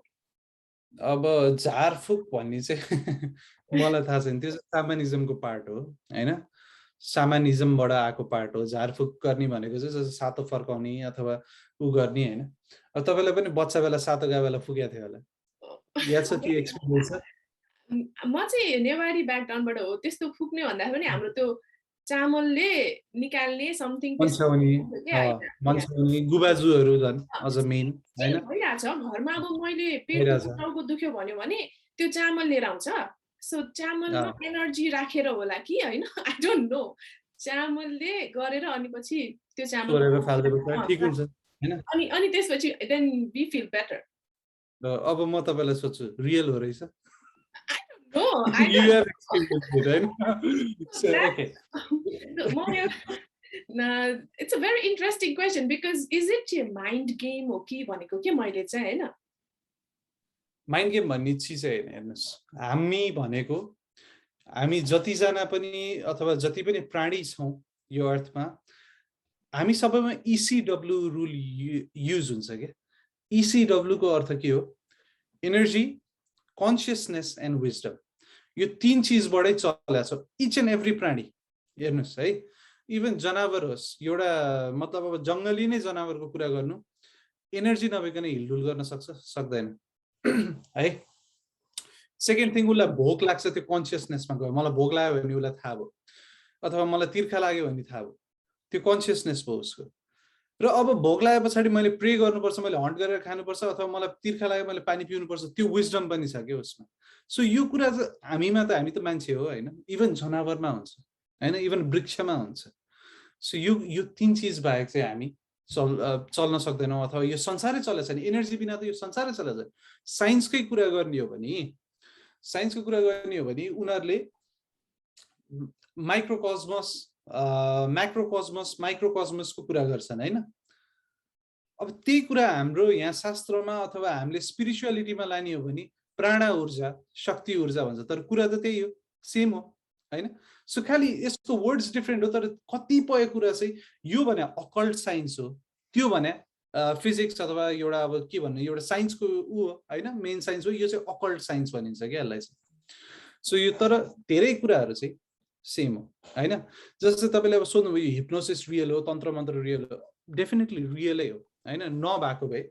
अब झारफुक भन्ने चाहिँ मलाई थाहा छैन, त्यो चाहिँ सामानिजमको पार्ट हो हैन, सामानिजमबाट आएको पार्ट हो. झारफुक गर्ने भनेको चाहिँ जस्तो सातो फर्काउने अथवा उ गर्ने हैन. अब तपाईलाई पनि बच्चा बेला सातो गाई बेला फुकेको थियो होला, याद छ त्यो एक्सपिरियन्स? म चाहिँ नेवारी ब्याकग्राउन्डबाट हो, त्यस्तो फुक्ने भन्दा पनि हाम्रो त्यो चामलले निकाल्ने समथिङ मन्छौनी गुबाजुहरू झन् अझ मेन हैन भइरहेछ घरमा. अब मैले पेटको टाउको दुख्यो भन्यो भने त्यो चामल लिएर आउँछ, सो चामलमा एनर्जी राखेर होला कि हैन, आई डोन्ट नो, चामलले गरेर अनि पछि त्यो चामल गरेर फाल्दिएको ठीक हुन्छ हैन, अनि त्यसपछि देन वी फिल बेटर. अब म तपाईलाई सोध्छु रियल हो रहेछ? No, you have experienced it, right? So, okay. It's a very interesting question because is it a mind game हो कि भनेको के मैले चाहिँ हैन. माइन्ड गेम भन्ने चिज हैन, हेर्नुस्, हामी भनेको हामी जतिजना पनि अथवा जति पनि प्राणी छौं यो अर्थमा, हामी सबैमा ECW रुल युज हुन्छ के. ECW को अर्थ के हो? Energy, consciousness and wisdom. यो तीन चीजबाटै चलेको छ इच एन्ड एभ्री प्राणी. हेर्नुस् है, इभन जनावर होस्, एउटा मतलब अब जंगली नै जनावरको कुरा गर्नु, एनर्जी नभइकन हिलडुल गर्न सक्छ? सक्दैन है. सेकेन्ड थिङ, उसलाई भोक लाग्छ, त्यो कन्सियसनेसमा गयो. मलाई भोक लाग्यो भने उसलाई थाहा भयो, अथवा मलाई तिर्खा लाग्यो भने थाहा भयो, त्यो कन्सियसनेस भयो उसको. र अब भोक लागे पछाडि मैले प्रे गर्नुपर्छ, मैले हन्ट गरेर खानुपर्छ, अथवा मलाई तिर्खा लाग्यो मैले पानी पिउनुपर्छ, त्यो विजडम पनि छ के उसमा. सो यो कुरा चाहिँ हामीमा त, हामी त मान्छे हो हैन, इभन जनावरमा हुन्छ हैन, इभन वृक्षमा हुन्छ. सो यो तीन चीज बाहेक चाहिँ हामी चल्न सक्दैनौँ, अथवा यो संसारै चलेको छैन. एनर्जी बिना त यो संसारै चलेको छैन. साइन्सकै कुरा गर्ने हो भने, साइन्सको कुरा गर्ने हो भने उनीहरूले माइक्रोकस्मस, म्याक्रोकस्मस, माइक्रोकस्मसको कुरा गर्छन् हैन. अब त्यही कुरा हाम्रो यहाँ शास्त्रमा अथवा हामीले स्पिरिचुअलिटीमा लाने हो भने प्राण ऊर्जा, शक्ति ऊर्जा भन्छ, तर कुरा त त्यही हो, सेम हो हैन. सो खाली यसको वर्ड्स डिफरेन्ट हो, तर कतिपय कुरा चाहिँ यो भने अकल्ट साइन्स हो, त्यो भने फिजिक्स अथवा एउटा अब के भन्नु, एउटा साइन्सको उ हो हैन, मेन साइन्स हो, यो चाहिँ अकल्ट साइन्स भनिन्छ क्या यसलाई चाहिँ. सो यो तर धेरै कुराहरू चाहिँ सेम हो हैन. जस्तै तपाईले अब सोध्नुभयो हिप्नोसिस रियल हो, तन्त्र मन्त्र रियल हो, डेफिनेटली रियलै हो हैन. नभएको भए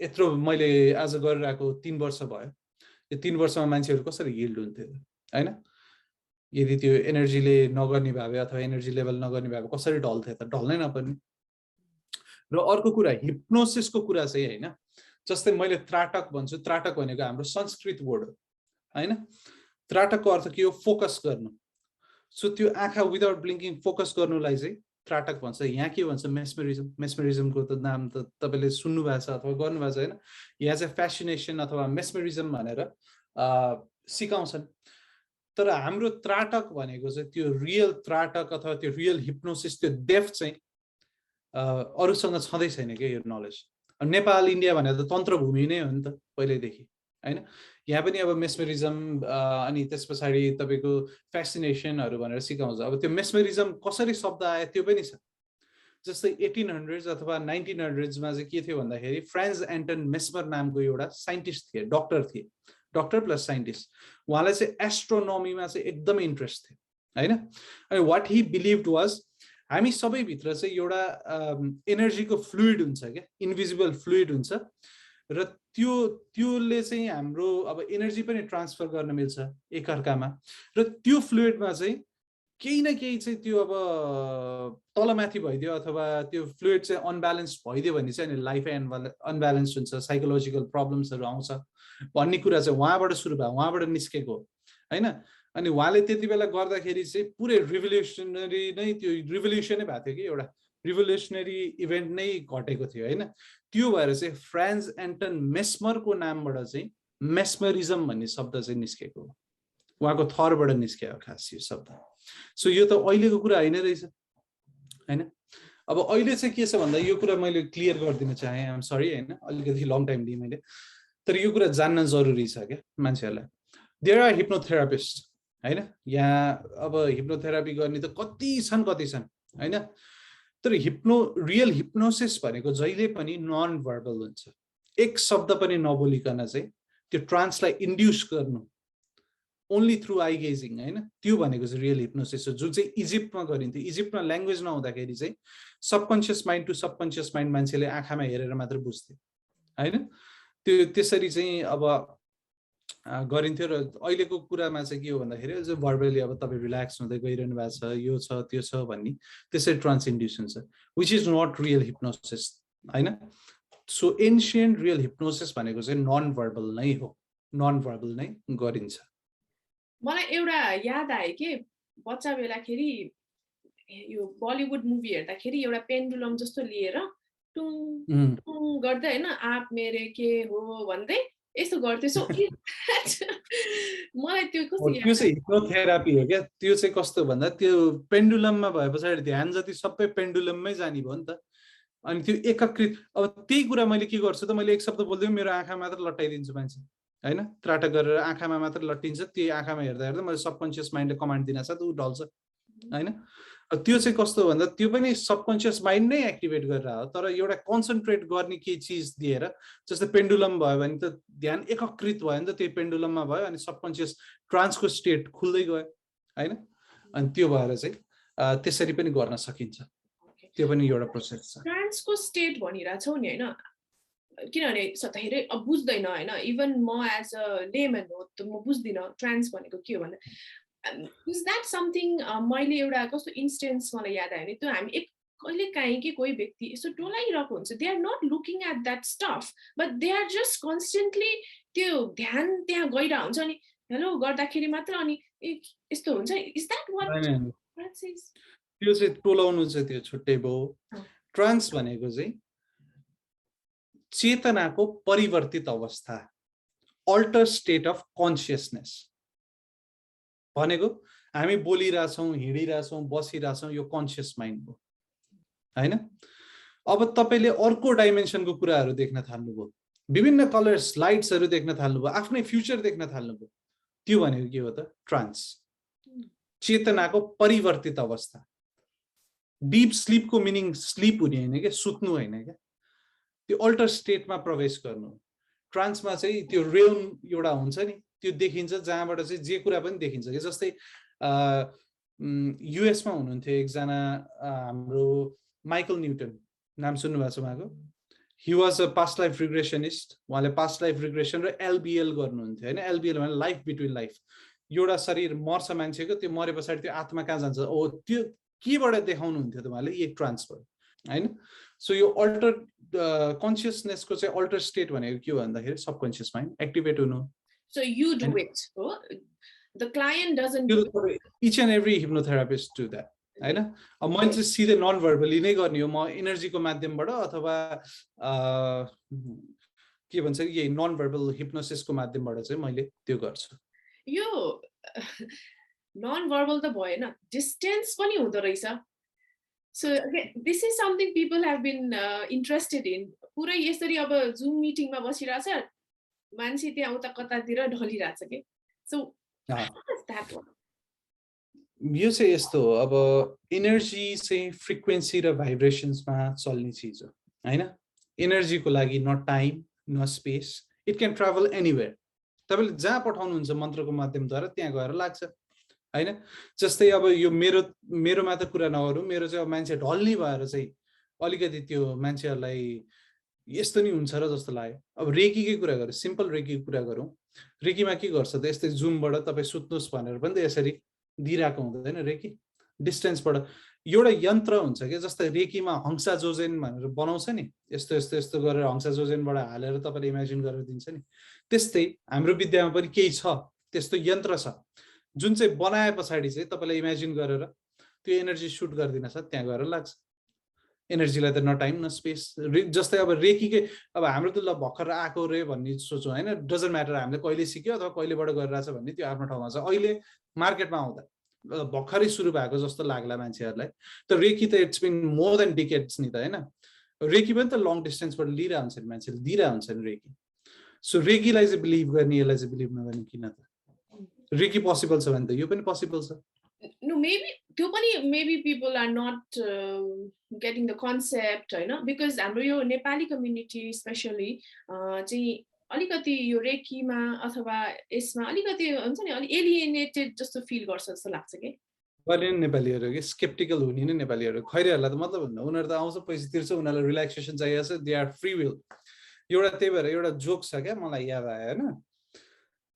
यत्रो मैले आज गरिरहेको 3 वर्ष भयो, यो 3 वर्षमा मान्छेहरू कसरी हिल्ड हुन्थ्यो हैन. यदि त्यो एनर्जीले नगर्ने भए अथवा एनर्जी लेभल नगर्ने भए कसरी ढल्थ्यो त? ढल्नै नपर्ने. र अर्को कुरा हिप्नोसिसको कुरा चाहिँ हैन, जस्तै मैले त्राटक भन्छु, त्राटक भनेको हाम्रो संस्कृत वर्ड हो हैन. त्राटकको अर्थ के हो? फोकस गर्नु. सो त्यो आँखा विदाउट ब्लिङ्किङ फोकस गर्नुलाई चाहिँ त्राटक भन्छ. यहाँ के भन्छ? मेस्मरिजम. मेस्मरिजमको त नाम त तपाईले सुन्नु भएको छ अथवा गर्नु भएको छ हैन. यहाँ चाहिँ फ्यासिनेसन अथवा मेस्मरिजम भनेर सिकाउँछन्. तर हाम्रो त्राटक भनेको चाहिँ त्यो रियल त्राटक अथवा त्यो रियल हिप्नोसिस, त्यो डेप्थ चाहिँ अरूसँग छँदै छैन के यो नलेज. नेपाल, इन्डिया भनेर त तन्त्र भूमि नै हो नि त पहिल्यैदेखि हैन. यहाँ पनि अब मेस्मरिजम अनि त्यस पछाडि तपाईको फ्यासिनेसनहरू भनेर सिकाउँछ. अब त्यो मेस्मरिजम कसरी शब्द आयो त्यो पनि छ. जस्तै 1800s अथवा 1900s मा चाहिँ के थियो भन्दाखेरि फ्रान्स एन्टन मेस्मर नामको एउटा साइन्टिस्ट थिए, डक्टर थिए, डक्टर प्लस साइन्टिस्ट. उहाँलाई चाहिँ एस्ट्रोनोमीमा चाहिँ एकदमै इन्ट्रेस्ट थियो हैन. अनि वाट ही बिलिभड वाज, हामी सबैभित्र चाहिँ एउटा एनर्जीको फ्लुइड हुन्छ क्या, इन्भिजिबल फ्लुइड हुन्छ, र त्योले चाहिँ हाम्रो अब एनर्जी पनि ट्रान्सफर गर्न मिल्छ एकअर्कामा. र त्यो फ्लुइडमा चाहिँ केही न केही चाहिँ त्यो अब तलमाथि भइदियो अथवा त्यो फ्लुइड चाहिँ अनब्यालेन्स भइदियो भने चाहिँ अनि लाइफै अनब्यालेन्स हुन्छ, साइकोलोजिकल प्रब्लम्सहरू आउँछ भन्ने कुरा चाहिँ उहाँबाट सुरु भयो, उहाँबाट निस्केको होइन। अनि उहाँले त्यति बेला गर्दाखेरि चाहिँ पुरै रिभोल्युसनरी नै, त्यो रिभोल्युसनै भएको थियो कि एउटा रिभोल्युसनरी इभेन्ट नै घटेको थियो होइन। त्यो भएर चाहिँ फ्रान्स एन्टन मेस्मरको नामबाट चाहिँ मेस्मरिजम भन्ने शब्द चाहिँ निस्केको हो, उहाँको थरबाट निस्क्यो खास यो शब्द। सो यो त अहिलेको कुरा होइन रहेछ होइन। अब अहिले चाहिँ के छ भन्दा यो कुरा मैले क्लियर गरिदिन चाहेँ, आइएम सरी होइन, अलिकति लङ टाइम दिएँ मैले, तर यो कुरा जान्न जरुरी छ क्या मान्छेहरूलाई। देयर आर हिप्नोथेरापिस्ट होइन, यहाँ अब हिप्नोथेरापी गर्ने त कति छन् होइन, तर रियल हिप्नोसिस भनेको जहिले पनि नन भर्बल हुन्छ। एक शब्द पनि नबोलिकन चाहिँ त्यो ट्रान्सलाई इन्ड्युस गर्नु ओन्ली थ्रु आई गेजिङ होइन, त्यो भनेको चाहिँ रियल हिप्नोसिस हो, जुन चाहिँ इजिप्टमा गरिन्थ्यो। इजिप्टमा ल्याङ्ग्वेज नहुँदाखेरि चाहिँ subconscious mind to subconscious mind मान्छेले आँखामा हेरेर मात्र बुझ्थ्यो होइन। त्यो त्यसरी चाहिँ अब गरिन्थ्यो। र अहिलेको कुरामा चाहिँ के हो भन्दाखेरि भर्बली अब तपाईँ रिल्याक्स हुँदै गइरहनु भएको छ, यो छ त्यो छ भन्ने, त्यसरी ट्रान्स इन्ड्युस हुन्छ, which is not real hypnosis होइन। सो एन्सियन्ट रियल हिप्नोसिस भनेको चाहिँ नन भर्बल नै हो, नन भर्बल नै गरिन्छ। मलाई एउटा याद आयो कि बच्चा बेलाखेरि यो बलिउड मुभी हेर्दाखेरि एउटा पेन्डुलम जस्तो लिएर टुङ टुङ गर्दै होइन, आप मेरे के हो भन्दै यस्तो गर्थ्यो। सो मलाई त्यो कस्तो त्यो चाहिँ हिप्नोथेरापी हो क्या। त्यो चाहिँ कस्तो भन्दा त्यो पेन्डुलममा भए पछाडि ध्यान जति सबै पेन्डुलममै जाने भयो नि त। अनि त्यो एकीकृत, अब त्यही कुरा मैले के गर्छु त, मैले एक शब्द बोल्दै मेरो आँखा मात्र लट्टाइदिन्छु मान्छे होइन, त्राटक गरेर आँखामा मात्र लट्टिन्छ, त्यही आँखामा हेर्दा हेर्दा मैले सबकन्सियस माइन्डले कमान्ड दिन सक्छ, ऊ ढल्छ होइन। त्यो चाहिँ कस्तो भन्दा त्यो पनि सबकन्सियस माइन्ड नै एक्टिभेट गरेर हो, तर एउटा कन्सन्ट्रेट गर्ने केही चिज दिएर, जस्तै पेन्डुलम भयो भने त ध्यान एकीकृत भयो नि त, त्यही पेन्डुलममा भयो, अनि सबकन्सियस ट्रान्सको स्टेट खुल्दै गयो होइन। अनि त्यो भएर चाहिँ त्यसरी पनि गर्न सकिन्छ, त्यो पनि एउटा प्रोसेस छ। ट्रान्सको स्टेट भनिरहेछौ नि होइन, किनभने धेरै बुझ्दैन होइन, इभन म एज अ लेमन हो त म बुझ्दिनँ ट्रान्स भनेको के हो भन्दा। इज द्याट समथिङ, मैले एउटा कस्तो इन्स्टेन्स मलाई याद आयो नि, त्यो हामी कहिले काहीँ कि कोही व्यक्ति यसो डोलाइरहेको हुन्छ, they are not looking at that stuff but they are just constantly त्यो ध्यान त्यहाँ गइरहेको हुन्छ, अनि हेलो गर्दाखेरि मात्र अनि यस्तो हुन्छ। Is that what trance is? त्यो चाहिँ टोलाउनु चाहिँ त्यो छुट्टै भयो। ट्रान्स भनेको चाहिँ चेतनाको परिवर्तित अवस्था, अल्टर स्टेट अफ कन्सियसनेस भनेको। हामी बोलिरहेछौँ, हिँडिरहेछौँ, बसिरहेछौँ, यो कन्सियस माइन्ड हो होइन। अब तपाईँले अर्को डाइमेन्सनको कुराहरू देख्न थाल्नुभयो, विभिन्न कलर्स लाइट्सहरू देख्न थाल्नुभयो, आफ्नै फ्युचर देख्न थाल्नुभयो, त्यो भनेको के हो त? ट्रान्स, चेतनाको परिवर्तित अवस्था। डिप स्लिपको मिनिङ स्लिप हुने होइन क्या, सुत्नु होइन क्या, त्यो अल्टर स्टेटमा प्रवेश गर्नु। ट्रान्समा चाहिँ त्यो रेल्म एउटा हुन्छ नि, त्यो देखिन्छ जहाँबाट चाहिँ जे कुरा पनि देखिन्छ कि। जस्तै युएसमा हुनुहुन्थ्यो एकजना हाम्रो माइकल न्युटन, नाम सुन्नुभएको छ उहाँको? He was a past life regressionist. उहाँले पास्ट लाइफ रिग्रेसन र एलबिएल गर्नुहुन्थ्यो होइन। एलबिएल भने लाइफ बिट्विन लाइफ, एउटा शरीर मर्छ मान्छेको, त्यो मरे पछाडि त्यो आत्मा कहाँ जान्छ, ओ त्यो केबाट देखाउनुहुन्थ्यो त उहाँले? यही ट्रान्स भयो होइन। सो यो अल्टर कन्सियसनेसको चाहिँ अल्टर स्टेट भनेको के हो भन्दाखेरि सबकन्सियस माइन्ड एक्टिभेट हुनु। So you do it. Oh? The client doesn't do it. Each and every hypnotherapist do that. होइन। अब मैले चाहिँ सिधै नन भर्बली नै गर्ने हो, म एनर्जीको माध्यमबाट अथवा के भन्छ यही नन भर्बल हिप्नोसिसको माध्यमबाट चाहिँ मैले त्यो गर्छु। यो नन भर्बल त भएन, डिस्टेन्स पनि हुँदो रहेछ। So this is something people have been interested in. पुरै यसरी अब जुम मिटिङमा बसिरहेछ मान्छे, त्यहाँ उता कतातिर ढलिरहेछ के। So that one. यो चाहिँ यस्तो हो, अब एनर्जी चाहिँ फ्रिक्वेन्सी र भाइब्रेसन्समा चल्ने चिज हो होइन। एनर्जीको लागि न टाइम न space, it can travel anywhere. तपाईँले जहाँ पठाउनुहुन्छ मन्त्रको माध्यमद्वारा त्यहाँ गएर लाग्छ होइन। जस्तै अब यो मेरोमा त कुरा नगरौँ, मेरो चाहिँ अब मान्छे ढल्ने भएर चाहिँ अलिकति त्यो मान्छेहरूलाई यस्तो नि हुन्छ र जस्तो लाग्यो। अब रेकीकै कुरा गरौँ, सिम्पल रेकीको कुरा गरौँ। रेकीमा के गर्छ त, यस्तै जुमबाट तपाईँ सुत्नुहोस् भनेर पनि त यसरी दिइरहेको हुँदैन रेकी डिस्टेन्सबाट एउटा यन्त्र हुन्छ कि जस्तै रेकीमा हंसा जोजेन भनेर बनाउँछ नि, यस्तो यस्तो यस्तो गरेर हंसा जोजेनबाट हालेर तपाईँले इमेजिन गरेर दिन्छ नि, त्यस्तै हाम्रो विद्यामा पनि केही छ, त्यस्तो यन्त्र छ जुन चाहिँ बनाए पछाडि चाहिँ तपाईँले इमेजिन गरेर त्यो एनर्जी सुट गरिदिन सक्छ, त्यहाँ गएर लाग्छ। एनर्जीलाई त न टाइम न स्पेस। जस्तै अब रेकीकै अब हाम्रो त ल भर्खर आएको रे भन्ने सोचौँ होइन, डजन्ट म्याटर हामीले कहिले सिक्यो अथवा कहिलेबाट गरिरहेछ भन्ने त्यो आफ्नो ठाउँमा छ। अहिले मार्केटमा आउँदा भर्खरै सुरु भएको जस्तो लाग्ला मान्छेहरूलाई, त रेकी त it's been more than decades नि त होइन। रेकी पनि त लङ डिस्टेन्सबाट लिइरहेको हुन्छ नि, मान्छेले दिइरहेको हुन्छ नि रेकी। सो रेकीलाई चाहिँ बिलिभ गर्ने, यसलाई चाहिँ बिलिभ नगर्ने किन त? रेकी पोसिबल छ भने त यो पनि पोसिबल छ। No, maybe people are not getting the concept, because हाम्रो यो नेपाली community especially चाहिँ अलिकति यो रेकीमा अथवा यसमा अलिकति हुन्छ नि अलि एलिएनेटेड जस्तो फिल गर्छ जस्तो लाग्छ के। गर्ने नेपालीहरू के स्केप्टिकल हुने नै नेपालीहरू, खैरेहरूलाई त मतलब हुन्न, उनीहरू त आउँछ पैसा तिर्छ, उनीहरूलाई रिल्याक्सेसन चाहिएको छ, दे आर फ्री विल। एउटा त्यही भएर एउटा जोक छ क्या मलाई याद आयो होइन,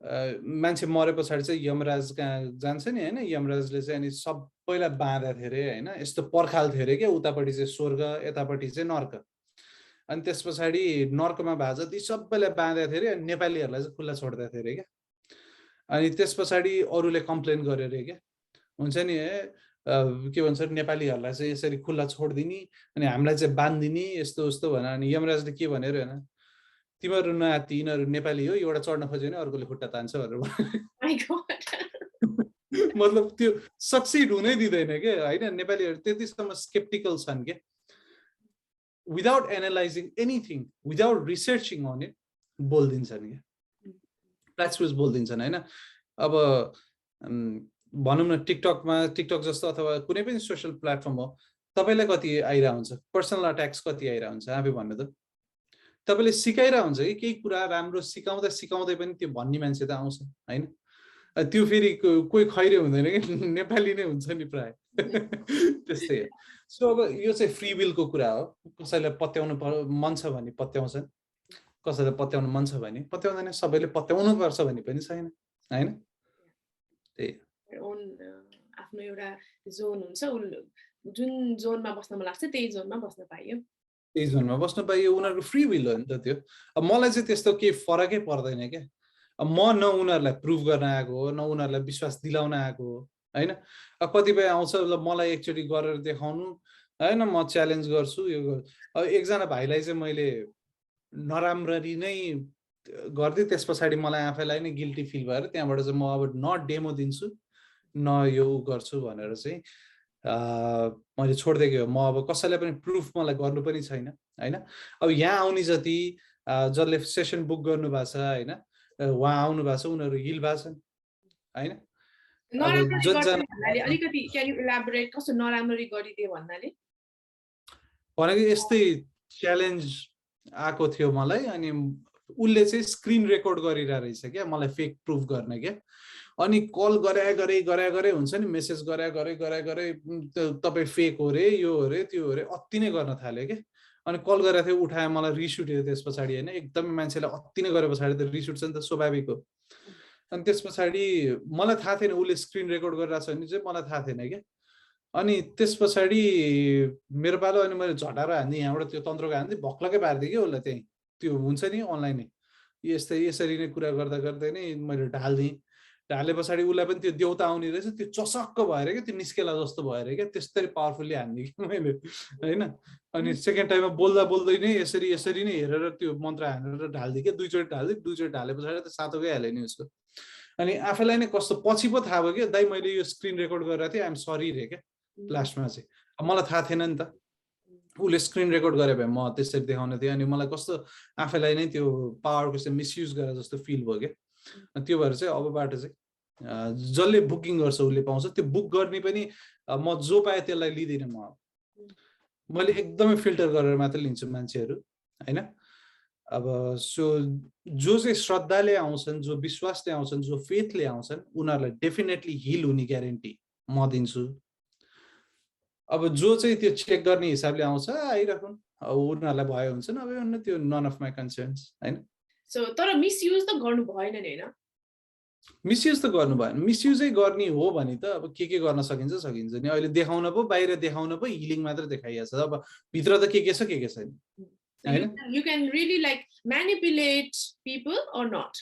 मान्छे मरे पछाडि चाहिँ यमराज कहाँ जान्छ नि होइन, यमराजले चाहिँ अनि सबैलाई बाँधेको थियो अरे होइन, यस्तो पर्खाल थियो अरे क्या, उतापट्टि चाहिँ स्वर्ग यतापट्टि चाहिँ नर्क, अनि त्यस पछाडि नर्कमा भाज ती सबैलाई बाँधेको थियो अरे, अनि नेपालीहरूलाई चाहिँ खुल्ला छोड्दै थियो अरे क्या। अनि त्यस पछाडि अरूले कम्प्लेन गर्यो अरे क्या, हुन्छ नि के भन्छ नेपालीहरूलाई चाहिँ यसरी खुल्ला छोडिदिने अनि हामीलाई चाहिँ बाँधिदिने यस्तो उस्तो भनेर। अनि यमराजले के भनेर होइन, तिमीहरू नाति यिनीहरू नेपाली हो, एउटा चढ्न खोज्यो भने अर्कोले खुट्टा तान्छ भनेर। मतलब त्यो सक्सिड हुनै दिँदैन क्या होइन, नेपालीहरू त्यतिसम्म स्केप्टिकल छन् क्या, without analysing anything, without researching on it बोलिदिन्छन् क्या, प्याचपुच बोलिदिन्छन् होइन। अब भनौँ न टिकटक जस्तो अथवा कुनै पनि सोसियल प्लेटफर्म हो, तपाईँलाई कति आइरहेको हुन्छ, पर्सनल अट्याक्स कति आइरहेको हुन्छ, आफै भन्नु त। तपाईँले सिकाइरहेको हुन्छ कि केही कुरा राम्रो सिकाउँदै सिकाउँदै पनि त्यो भन्ने मान्छे त आउँछ होइन, त्यो फेरि कोही खैरे हुँदैन कि नेपाली नै हुन्छ नि प्राय त्यस्तै हो। सो अब यो चाहिँ फ्री विलको कुरा हो, कसैलाई पत्याउनु मन छ भने पत्याउँछन्, कसैलाई पत्याउनु मन छ भने पत्याउँदैन, सबैले पत्याउनु पर्छ भन्ने पनि छैन होइन। त्यही आफ्नो एउटा जोन हुन्छ, जुन जोनमा बस्न मन लाग्छ त्यही जोनमा बस्न पाइयो, त्यही जोनमा बस्न पाइयो, उनीहरूको फ्री विल हो नि त त्यो। अब मलाई चाहिँ त्यस्तो केही फरकै पर्दैन क्या, अब म न उनीहरूलाई प्रुभ गर्न आएको हो, न उनीहरूलाई विश्वास दिलाउन आएको हो होइन। अब कतिपय आउँछ ल मलाई एकचोटि गरेर देखाउनु होइन, म च्यालेन्ज गर्छु यो गर्छु। अब एकजना भाइलाई चाहिँ मैले नराम्ररी नै गरिदिएँ, त्यस पछाडि मलाई आफैलाई नै गिल्टी फिल भएर त्यहाँबाट चाहिँ म अब न डेमो दिन्छु न यो गर्छु भनेर चाहिँ मैले छोडिदिएको हो। म अब कसैलाई पनि प्रुफ मलाई गर्नु पनि छैन होइन। अब यहाँ आउने जति जसले सेसन बुक गर्नु भएको छ होइन, उहाँ आउनु भएको छ, उनीहरू हिल भएको छन् होइन। अलिकति क्यान यु इलाबोरेट कस्तो नराम्ररी गरिदिए भन्नाले? भनेको यस्तै च्यालेन्ज आएको थियो मलाई, अनि उसले चाहिँ स्क्रिन रेकर्ड गरिरहेको रहेछ क्या मलाई फेक प्रुफ गर्ने क्या। अनि कल गरे हुन्छ नि, मेसेज गरे तपाईँ फेक हो रे, यो हो रे त्यो हो रे, अति नै गर्न थाल्यो क्या। अनि कल गरेको थियो, उठायो, मलाई रिस उठ्यो त्यस पछाडि होइन, एकदमै मान्छेलाई अति नै गरे पछाडि त रिस उठ्छ नि त, स्वाभाविक हो। अनि त्यस पछाडि मलाई थाहा थिएन उसले स्क्रिन रेकर्ड गरिरहेको छ भने चाहिँ, मलाई थाहा थिएन क्या। अनि त्यस पछाडि मेरो पालो, अनि मैले झटाएर हान्दिएँ यहाँबाट, त्यो तन्त्रको हान्दिएँ, भक्लकै पारिदिएँ कि उसलाई। त्यहीँ त्यो हुन्छ नि अनलाइनै यसरी नै कुरा गर्दै नै मैले ढाले पछाडि उसलाई पनि त्यो देउता आउने रहेछ, त्यो चसक्क भएर क्या, त्यो निस्केला जस्तो भएर क्या, त्यस्तै पावरफुल्ली हान्दिएँ कि मैले होइन। अनि सेकेन्ड टाइममा बोल्दै नै यसरी नै हेरेर त्यो मन्त्र हानेर ढालिदिएँ क्या, दुईचोटि ढाले पछाडि त सातो गइहाल्यो नि उसको। अनि आफैलाई नै कस्तो पछि पो थाहा भयो कि दाइ मैले यो स्क्रिन रेकर्ड गरेर थिएँ, आइएम सरी रे क्या लास्टमा चाहिँ। अब मलाई थाहा थिएन नि त, उसले स्क्रिन रेकर्ड गरे भए म त्यसरी देखाउने थिएँ, अनि मलाई कस्तो आफैलाई नै त्यो पावरको चाहिँ मिसयुज गरेर जस्तो फिल भयो क्या। त्यो भएर चाहिँ अबबाट चाहिँ जसले बुकिङ गर्छ उसले पाउँछ। त्यो बुक गर्ने पनि म जो पाएँ त्यसलाई लिँदिनँ, मैले एकदमै फिल्टर गरेर मात्रै लिन्छु मान्छेहरू होइन। अब सो जो चाहिँ श्रद्धाले आउँछन्, जो विश्वासले आउँछन्, जो फेथले आउँछन्, उनीहरूलाई डेफिनेटली हिल हुने ग्यारेन्टी म दिन्छु। अब जो चाहिँ त्यो चेक गर्ने हिसाबले आउँछ आइराखौँ, अब उनीहरूलाई भयो हुन्छ, नभए त्यो नन अफ माई कन्सर्न्स होइन। सो तर मिसयुज त गर्नु भएन नि होइन? मिसयुज त गर्नु भएन मिसयुजै गर्ने हो भने त अब के गर्न सकिन्छ नि अहिले देखाउन पो बाहिर देखाउन पो हिलिङ मात्र देखाइएको छ अब भित्र त के छ के छैन you can really like manipulate people or not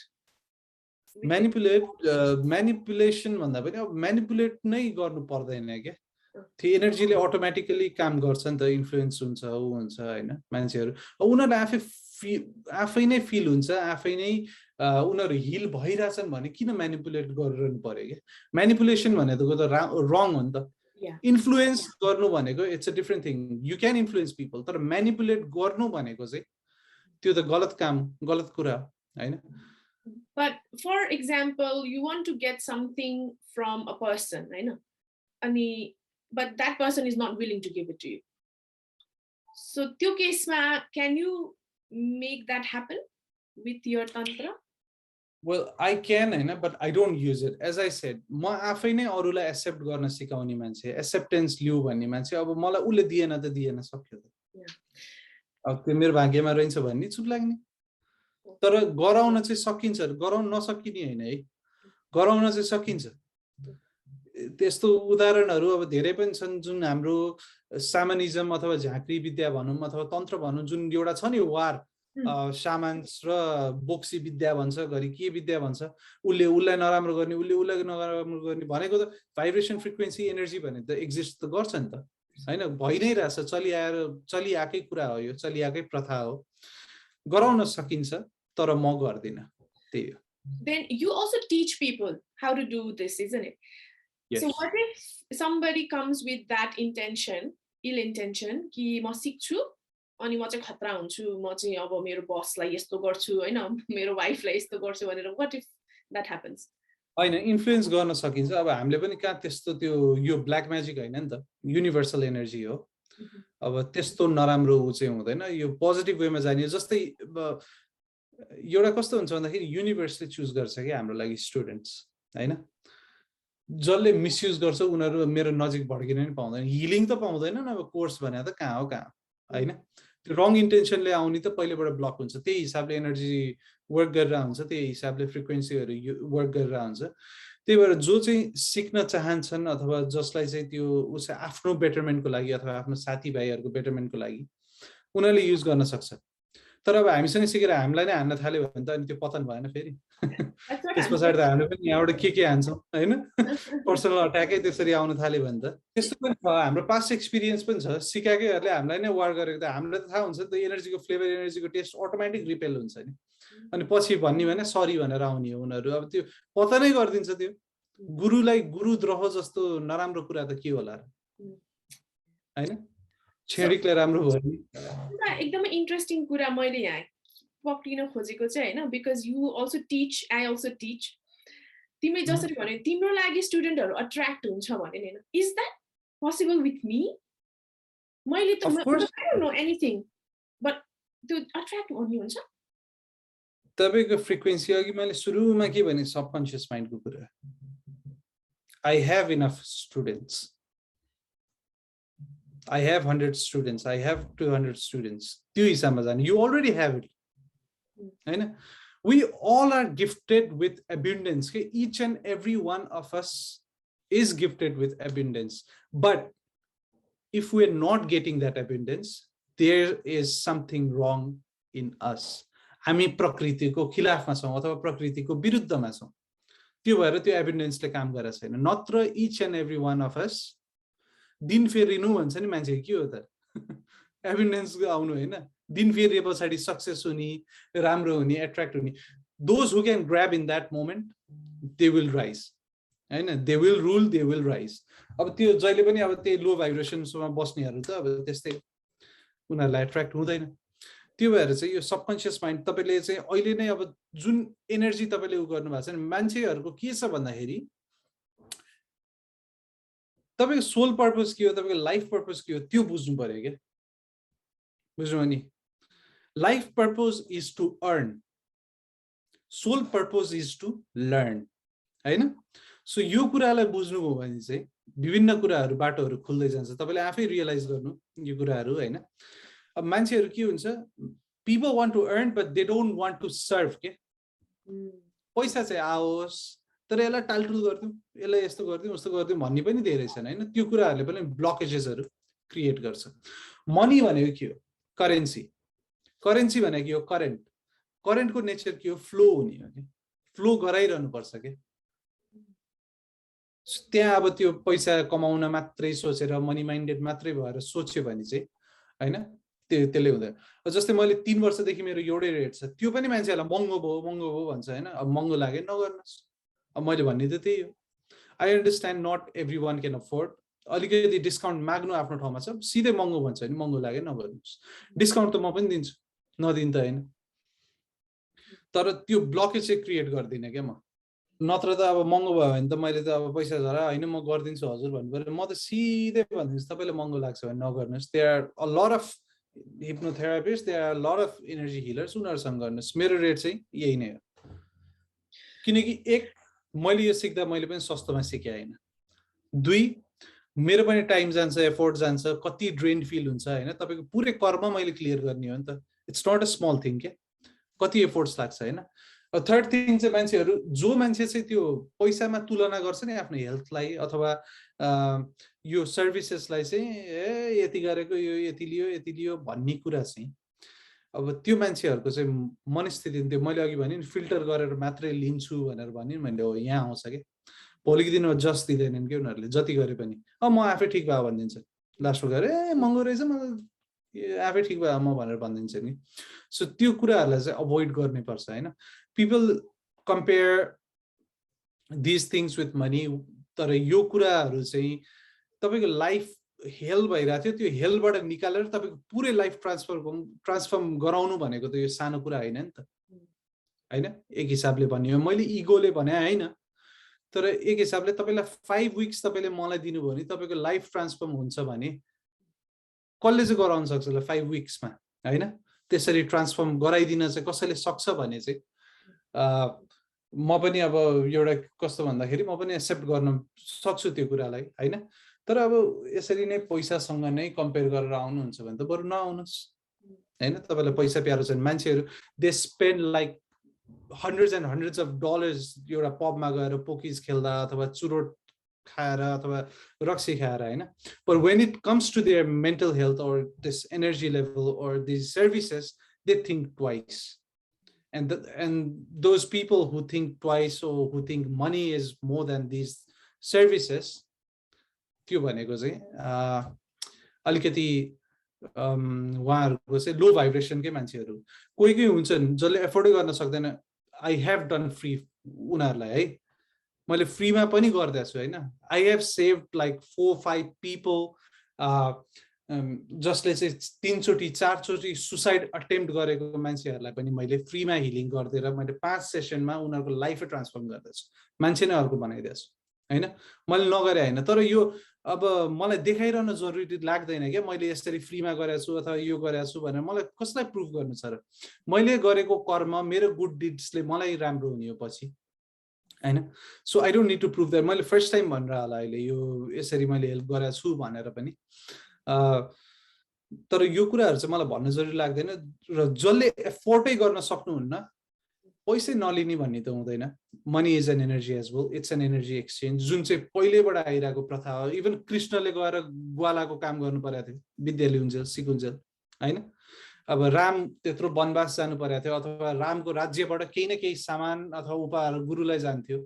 manipulation भन्दा पनि अब म्यानिपुलेट नै गर्नु पर्दैन के त्यो एनर्जीले अटोमेटिकली काम गर्छ नि त इन्फ्लुएन्स हुन्छ उ हुन्छ हैन मान्छेहरु उनीहरुले आफै नै फिल हुन्छ आफै नै उनीहरु हिल भइराछन् भने किन म्यानिपुलेट गरिरहनु पर्यो के म्यानिपुलेसन भनेको त रङ हो नि त इन्फ्लुएन्स गर्नु भनेको it's a different thing you can influence people तर म्यानिपुलेट गर्नु भनेको चाहिँ त्यो त गलत काम गलत कुरा हैन But for example, you want to get something from a person, right? But that person is not willing to give it to you. So, त्यो केसमा can you make that happen with your tantra? Well, I can, but I don't use it. As I said, म आफै नै अरूलाई एक्सेप्ट गर्न सिकाउने मान्छे, एक्सेप्टेन्स लिउ भन्ने मान्छे. अब मलाई उले दिएन त दिएन सक्यो त. अब त्यो मेरो भाग्यमा रहन्छ भन्ने चुप लाग्ने. तर गराउन चाहिँ सकिन्छ गराउन नसकिने हैन है गराउन चाहिँ सकिन्छ त्यस्तो उदाहरणहरु अब धेरै पनि छन् जुन हाम्रो शामनिजम अथवा झाँक्री विद्या भनौं अथवा तन्त्र भनौं जुन एउटा छ नि वार शामन्स र बोक्सी विद्या भन्छ घरि के विद्या भन्छ उले उलाई नराम्रो गर्ने उले उलाई नराम्रो गर्ने भनेको त भाइब्रेसन फ्रिक्वेन्सी एनर्जी भने त एक्जिस्ट त गर्छ नि त हैन भइ नै रहेछ चलिआकै कुरा हो यो चलिआकै प्रथा हो गराउन सकिन्छ तर म गर्दिन त्यही हो Then you also teach people how to do this, isn't it? Yes. So what if somebody comes with that intention, ill intention, कि म सिक्छु अनि म चाहिँ खतरा हुन्छु म चाहिँ अब मेरो बसलाई यस्तो गर्छु हैन मेरो वाइफलाई यस्तो गर्छु भनेर what if that happens? हैन इन्फ्लुएन्स गर्न सकिन्छ अब हामीले पनि कहाँ त्यस्तो त्यो यो ब्ल्याक म्याजिक हैन नि त युनिभर्सल एनर्जी हो अब त्यस्तो नराम्रो उ चाहिँ हुँदैन यो पोजिटिभ वेमा जाने जस्तै एउटा कस्तो हुन्छ भन्दाखेरि युनिभर्सले चुज गर्छ के हाम्रो लागि स्टुडेन्ट्स हैन जसले मिसयुज गर्छ उनीहरु मेरो नजिक भड्किन नि पाउँदैन हिलिङ त पाउँदैनन् अब कोर्स भने त कहाँ हो हैन त्यो रङ इन्टेन्सनले आउने त पहिलेबाट ब्लक हुन्छ त्यही हिसाबले एनर्जी वर्क गरेर हुन्छ त्यही हिसाबले फ्रिक्वेन्सीहरु वर्क गरेर हुन्छ त्यही भएर जो चाहिँ सिक्न चाहन्छन् अथवा जसलाई चाहिँ त्यो उसले आफ्नो बेटरमेन्टको लागि अथवा आफ्नो साथीभाइहरुको बेटरमेन्टको लागि उनीहरुले युज गर्न सक्छ तर अब हामीसँग सिकेर हामीलाई नै हान्न थाल्यो भने त अनि त्यो पतन भएन फेरि त्यसपछि त हामीले पनि यहाँबाट के हान्छौं हैन पर्सनल अट्याकै त्यसरी आउन थाल्यो भने त त्यस्तो पनि छ हाम्रो पास्ट एक्सपिरियन्स पनि छ सिकाएकैहरुले हामीलाई नै वार गरेको त हामीलाई त थाहा हुन्छ नि त एनर्जीको फ्लेभर एनर्जीको टेस्ट अटोमेटिक रिपेल हुन्छ नि अनि पछि भन्ने भने सरी भनेर आउने हो उनीहरु अब त्यो पतनै गर्दिन्छ त्यो गुरुलाई गुरुद्रोह जस्तो नराम्रो कुरा त के होला र हैन छेडीले राम्रो भयो एकदमै इन्ट्रेस्टिङ कुरा मैले यहाँ पक्रिन खोजेको चाहिँ हैन because you also teach I also teach तिमी जसरी भने तिम्रो लागि स्टुडेन्टहरु अट्र्याक्ट हुन्छ भने हैन is that possible with me मैले त I don't know anything but त्यो अट्र्याक्ट गर्नु हुन्छ तपाईको फ्रिक्वेन्सी अघि मैले सुरुमा के भने सबकन्शियस माइन्डको कुरा I have enough students I have 100 students, I have 200 students. त्यो हिसाबमा जाने you already have it. हैन we all are gifted with abundance. Each and every one of us is gifted with abundance. But if we are not getting that abundance, there is something wrong in us. हामी प्रकृतिको खिलाफमा छौं अथवा प्रकृतिको विरुद्धमा छौं त्यो भएर त्यो abundance ले काम गरेको छैन नत्र each and every one of us दिन फेरिनु भन्छ नि मान्छे के हो त एभिडेन्स आउनु हैन दिन फेरिए पछाडी सक्सेस हुने राम्रो हुने एट्र्याक्ट हुने those who can grab in that moment they will rise हैन they will rule they will rise अब त्यो जहिले पनि अब त्यही लो भाइब्रेसनमा बस्नेहरु त अब त्यस्तै उनीहरुलाई एट्र्याक्ट हुँदैन त्यो भएर चाहिँ यो सबकन्शियस माइन्ड तपाईले चाहिँ अहिले नै अब जुन एनर्जी तपाईले उ गर्नु भएको छ नि मान्छेहरुको के छ भन्दाखेरि तपाईको सोल पर्पस के हो तपाईको लाइफ पर्पस के हो त्यो बुझ्नु पर्यो के बुझ्नु नि life purpose is to earn soul purpose is to learn हैन सो यो कुरालाई बुझ्नुभयो भने चाहिँ विभिन्न कुराहरु बाटोहरु खुल्दै जान्छ तपाईले आफै रियलाइज गर्नु यो कुराहरु हैन अब मान्छेहरु के हुन्छ people want to earn but they don't want to serve के पैसा चाहिँ आओस् तर यसलाई टालटुल गरिदिउँ, यसलाई यस्तो गरिदिउँ उस्तो गरिदिउँ भन्ने पनि धेरै छन् हैन। त्यो कुराहरूले पनि ब्लकेजेसहरू क्रिएट गर्छ। मनी भनेको के हो? करेन्सी। करेन्सी भनेको के हो? करेन्ट। करेन्टको नेचर के हो? फ्लो हुने हो नि, फ्लो गराइरहनु पर्छ के। त्यहाँ अब त्यो पैसा कमाउन मात्रै सोचेर मनी माइन्डेड मात्रै भएर सोच्यो भने चाहिँ हैन, त्यसले हुँदैन। जस्तै मैले 3 वर्षदेखि मेरो एउटै रेट छ, त्यो पनि मान्छेहरूलाई महँगो भयो भन्छ हैन। अब महँगो लाग्यो नगर्नुहोस्। अब मैले भन्ने त त्यही हो। I understand not every one can afford. अलिकति डिस्काउन्ट माग्नु आफ्नो ठाउँमा छ, सिधै महँगो भन्छ भने महँगो लाग्यो नगर्नुहोस्। डिस्काउन्ट त म पनि दिन्छु, नदिन त हैन, तर त्यो ब्लकेज चाहिँ क्रिएट गर्दिनँ क्या म। नत्र त अब महँगो भयो भने त मैले त अब पैसा झरा होइन म गरिदिन्छु हजुर भन्नु पर्यो। म त सिधै भनिदिन्छु तपाईँलाई महँगो लाग्छ भने नगर्नुहोस्। There are a lot of hypnotherapist, there are lot of energy healers, उनीहरूसँग गर्नुहोस्। मेरो रेट चाहिँ यही नै हो। किनकि एक, मैले यो सिक्दा मैले पनि सस्तोमा सिकेँ होइन। 2, मेरो पनि टाइम जान्छ, एफोर्ट जान्छ, कति ड्रेन फिल हुन्छ होइन। तपाईँको पुरै कर्म मैले क्लियर गर्ने हो नि त। It's not a small thing के, कति एफोर्ट्स लाग्छ होइन। थर्ड थिङ चाहिँ मान्छेहरू, जो मान्छे चाहिँ त्यो पैसामा तुलना गर्छ नि आफ्नो हेल्थलाई अथवा यो सर्भिसेसलाई चाहिँ यति गरेको यो यति लियो भन्ने कुरा चाहिँ, अब त्यो मान्छेहरूको चाहिँ मनस्थिति त्यो मैले अघि भने नि फिल्टर गरेर मात्रै लिन्छु भनेर भने मैले हो यहाँ आउँछ कि भोलिको दिनमा जस दिँदैनन् कि उनीहरूले जति गरे पनि म आफै ठिक भयो भनिदिन्छ। लास्टमा गएर महँगो रहेछ म आफै ठिक भयो म भनेर भनिदिन्छ नि। सो त्यो कुराहरूलाई चाहिँ अभोइड गर्नुपर्छ होइन। People compare this things with money, तर यो कुराहरू चाहिँ तपाईँको लाइफ हेल भइरहेको थियो, त्यो हेलबाट निकालेर तपाईँको पुरै लाइफ ट्रान्सफर्म गराउनु भनेको त यो सानो कुरा होइन नि त होइन। एक हिसाबले भन्यो मैले इगोले भने होइन, तर एक हिसाबले तपाईँलाई 5 विक्स तपाईँले मलाई दिनुभयो भने तपाईँको लाइफ ट्रान्सफर्म हुन्छ भने कसले चाहिँ गराउन सक्छ ल 5 विक्समा होइन। त्यसरी ट्रान्सफर्म गराइदिन चाहिँ कसैले सक्छ भने चाहिँ म पनि अब एउटा कस्तो भन्दाखेरि म पनि एक्सेप्ट गर्न सक्छु त्यो कुरालाई होइन। तर अब यसरी नै पैसासँग नै कम्पेयर गरेर आउनुहुन्छ भने त बरु नआउनुहोस् होइन। तपाईँलाई पैसा प्यारो छ भने मान्छेहरू they spend like hundreds and hundreds of dollars एउटा पबमा गएर पोकिज खेल्दा अथवा चुरोट खाएर अथवा रक्सी खाएर होइन। but when it comes to their mental health or this energy level or these services, they think twice. And those people who think twice or who think money is more than these services, त्यो भनेको चाहिँ अलिकति उहाँहरूको चाहिँ लो भाइब्रेसनकै मान्छेहरू कोही कोही हुन्छन् जसले एफोर्डै गर्न सक्दैन। आई हेभ डन फ्री उनीहरूलाई है मैले फ्रीमा पनि गरिदिएको छु होइन। I have saved like 4-5 people जसले चाहिँ 3 चोटि 4 चोटि सुसाइड अटेम्प्ट गरेको मान्छेहरूलाई पनि मैले फ्रीमा हिलिङ गरिदिएर मैले 5 सेसनमा उनीहरूको लाइफै ट्रान्सफर्म गर्दैछु, मान्छे नै अर्को बनाइदिएछु होइन। मैले नगरे होइन, तर यो अब मलाई देखाइरहन जरुरी लाग्दैन क्या मैले यसरी फ्रीमा गरेको छु अथवा यो गरेको छु भनेर मलाई कसलाई प्रुफ गर्नु छ र। मैले गरेको कर्म मेरो गुड डिड्सले मलाई राम्रो हुने हो पछि हैन। So I don't need to prove that. मैले फर्स्ट टाइम भनेर होला अहिले यो यसरी मैले हेल्प गरेको छु भनेर पनि, तर यो कुराहरू चाहिँ मलाई भन्न जरुरी लाग्दैन। र जसले एफोर्टै गर्न सक्नुहुन्न पैसै नलिने भन्ने त हुँदैन। Money is an energy as well, it's an energy exchange जुन चाहिँ पहिलेबाट आइरहेको प्रथा हो। इभन कृष्णले गएर ग्वालाको काम गर्नु परेको थियो, विद्या लिउन्जेल सिकुन्जेल होइन। अब राम त्यत्रो वनवास जानु परेको थियो अथवा रामको राज्यबाट केही न केही सामान अथवा उपहार गुरुलाई जान्थ्यो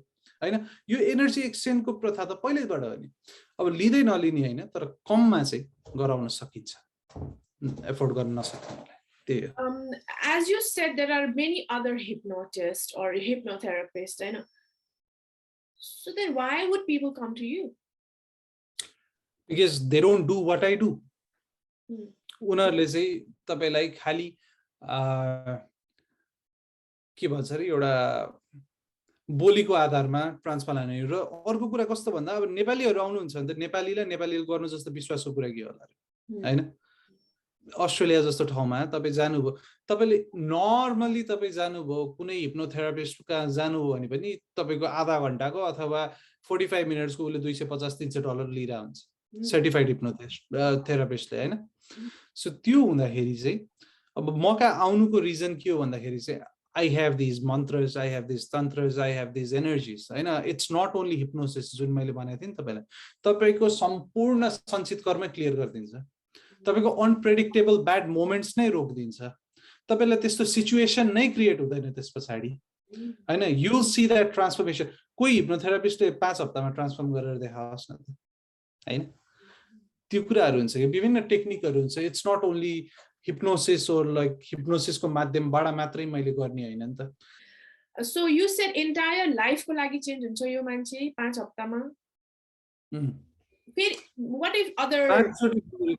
होइन। यो एनर्जी एक्सचेन्जको प्रथा त पहिल्यैबाट हो नि। अब लिँदै नलिने होइन, तर कममा चाहिँ गराउन सकिन्छ एफोर्ड गर्न नसक्नेलाई। As you said, there are many other hypnotists or hypnotherapists, I know. So then why would people come to you? Because they don't do what I do. उनीहरूले चाहिँ तपाईलाई खाली के भन्छ रे एउटा बोलीको आधारमा ट्रान्सप्लान्ट हान्ने। र अर्को कुरा कस्तो भन्दा अब नेपालीहरू आउनुहुन्छ भने त नेपालीले गर्नु जस्तो विश्वासको कुरा के होला हैन। अस्ट्रेलिया जस्तो ठाउँमा तपाईँ जानुभयो, तपाईँले नर्मली तपाईँ जानुभयो कुनै हिप्नोथेरापिस्ट कहाँ जानुभयो भने पनि तपाईँको आधा घन्टाको अथवा 45 मिनट्सको उसले $250-300 लिइरहेको हुन्छ सर्टिफाइड हिप्नोथेरापिस्टले हैन। सो त्यो हुँदाखेरि चाहिँ अब म कहाँ आउनुको रिजन के हो भन्दाखेरि चाहिँ I have these mantras, I have these tantras, I have these energies. हैन, it's not only hypnosis जुन मैले भनेको थिएँ नि तपाईलाई, तपाईको सम्पूर्ण सञ्चित कर्म क्लियर गरिदिन्छ, तपाईको अनप्रेडिक्टेबल ब्याड मोमेन्ट्स नै रोकिदिन्छ, तपाईलाई त्यस्तो सिचुएसन नै क्रिएट हुँदैन त्यसपछि हैन. You will see that transformation. कोही हिप्नोथेरापिस्टले 5 हप्तामा ट्रान्सफर्म गरेर देखाओस् न त, हैन. त्यो कुराहरु हुन्छ कि विभिन्न टेक्निकहरु हुन्छ. It's not only hypnosis or like hypnosis को माध्यमबाट मात्रै मैले गर्ने हैन नि त. So you said entire life को लागि चेन्ज हुन्छ यो मान्छे 5 हप्तामा. फेरि what if other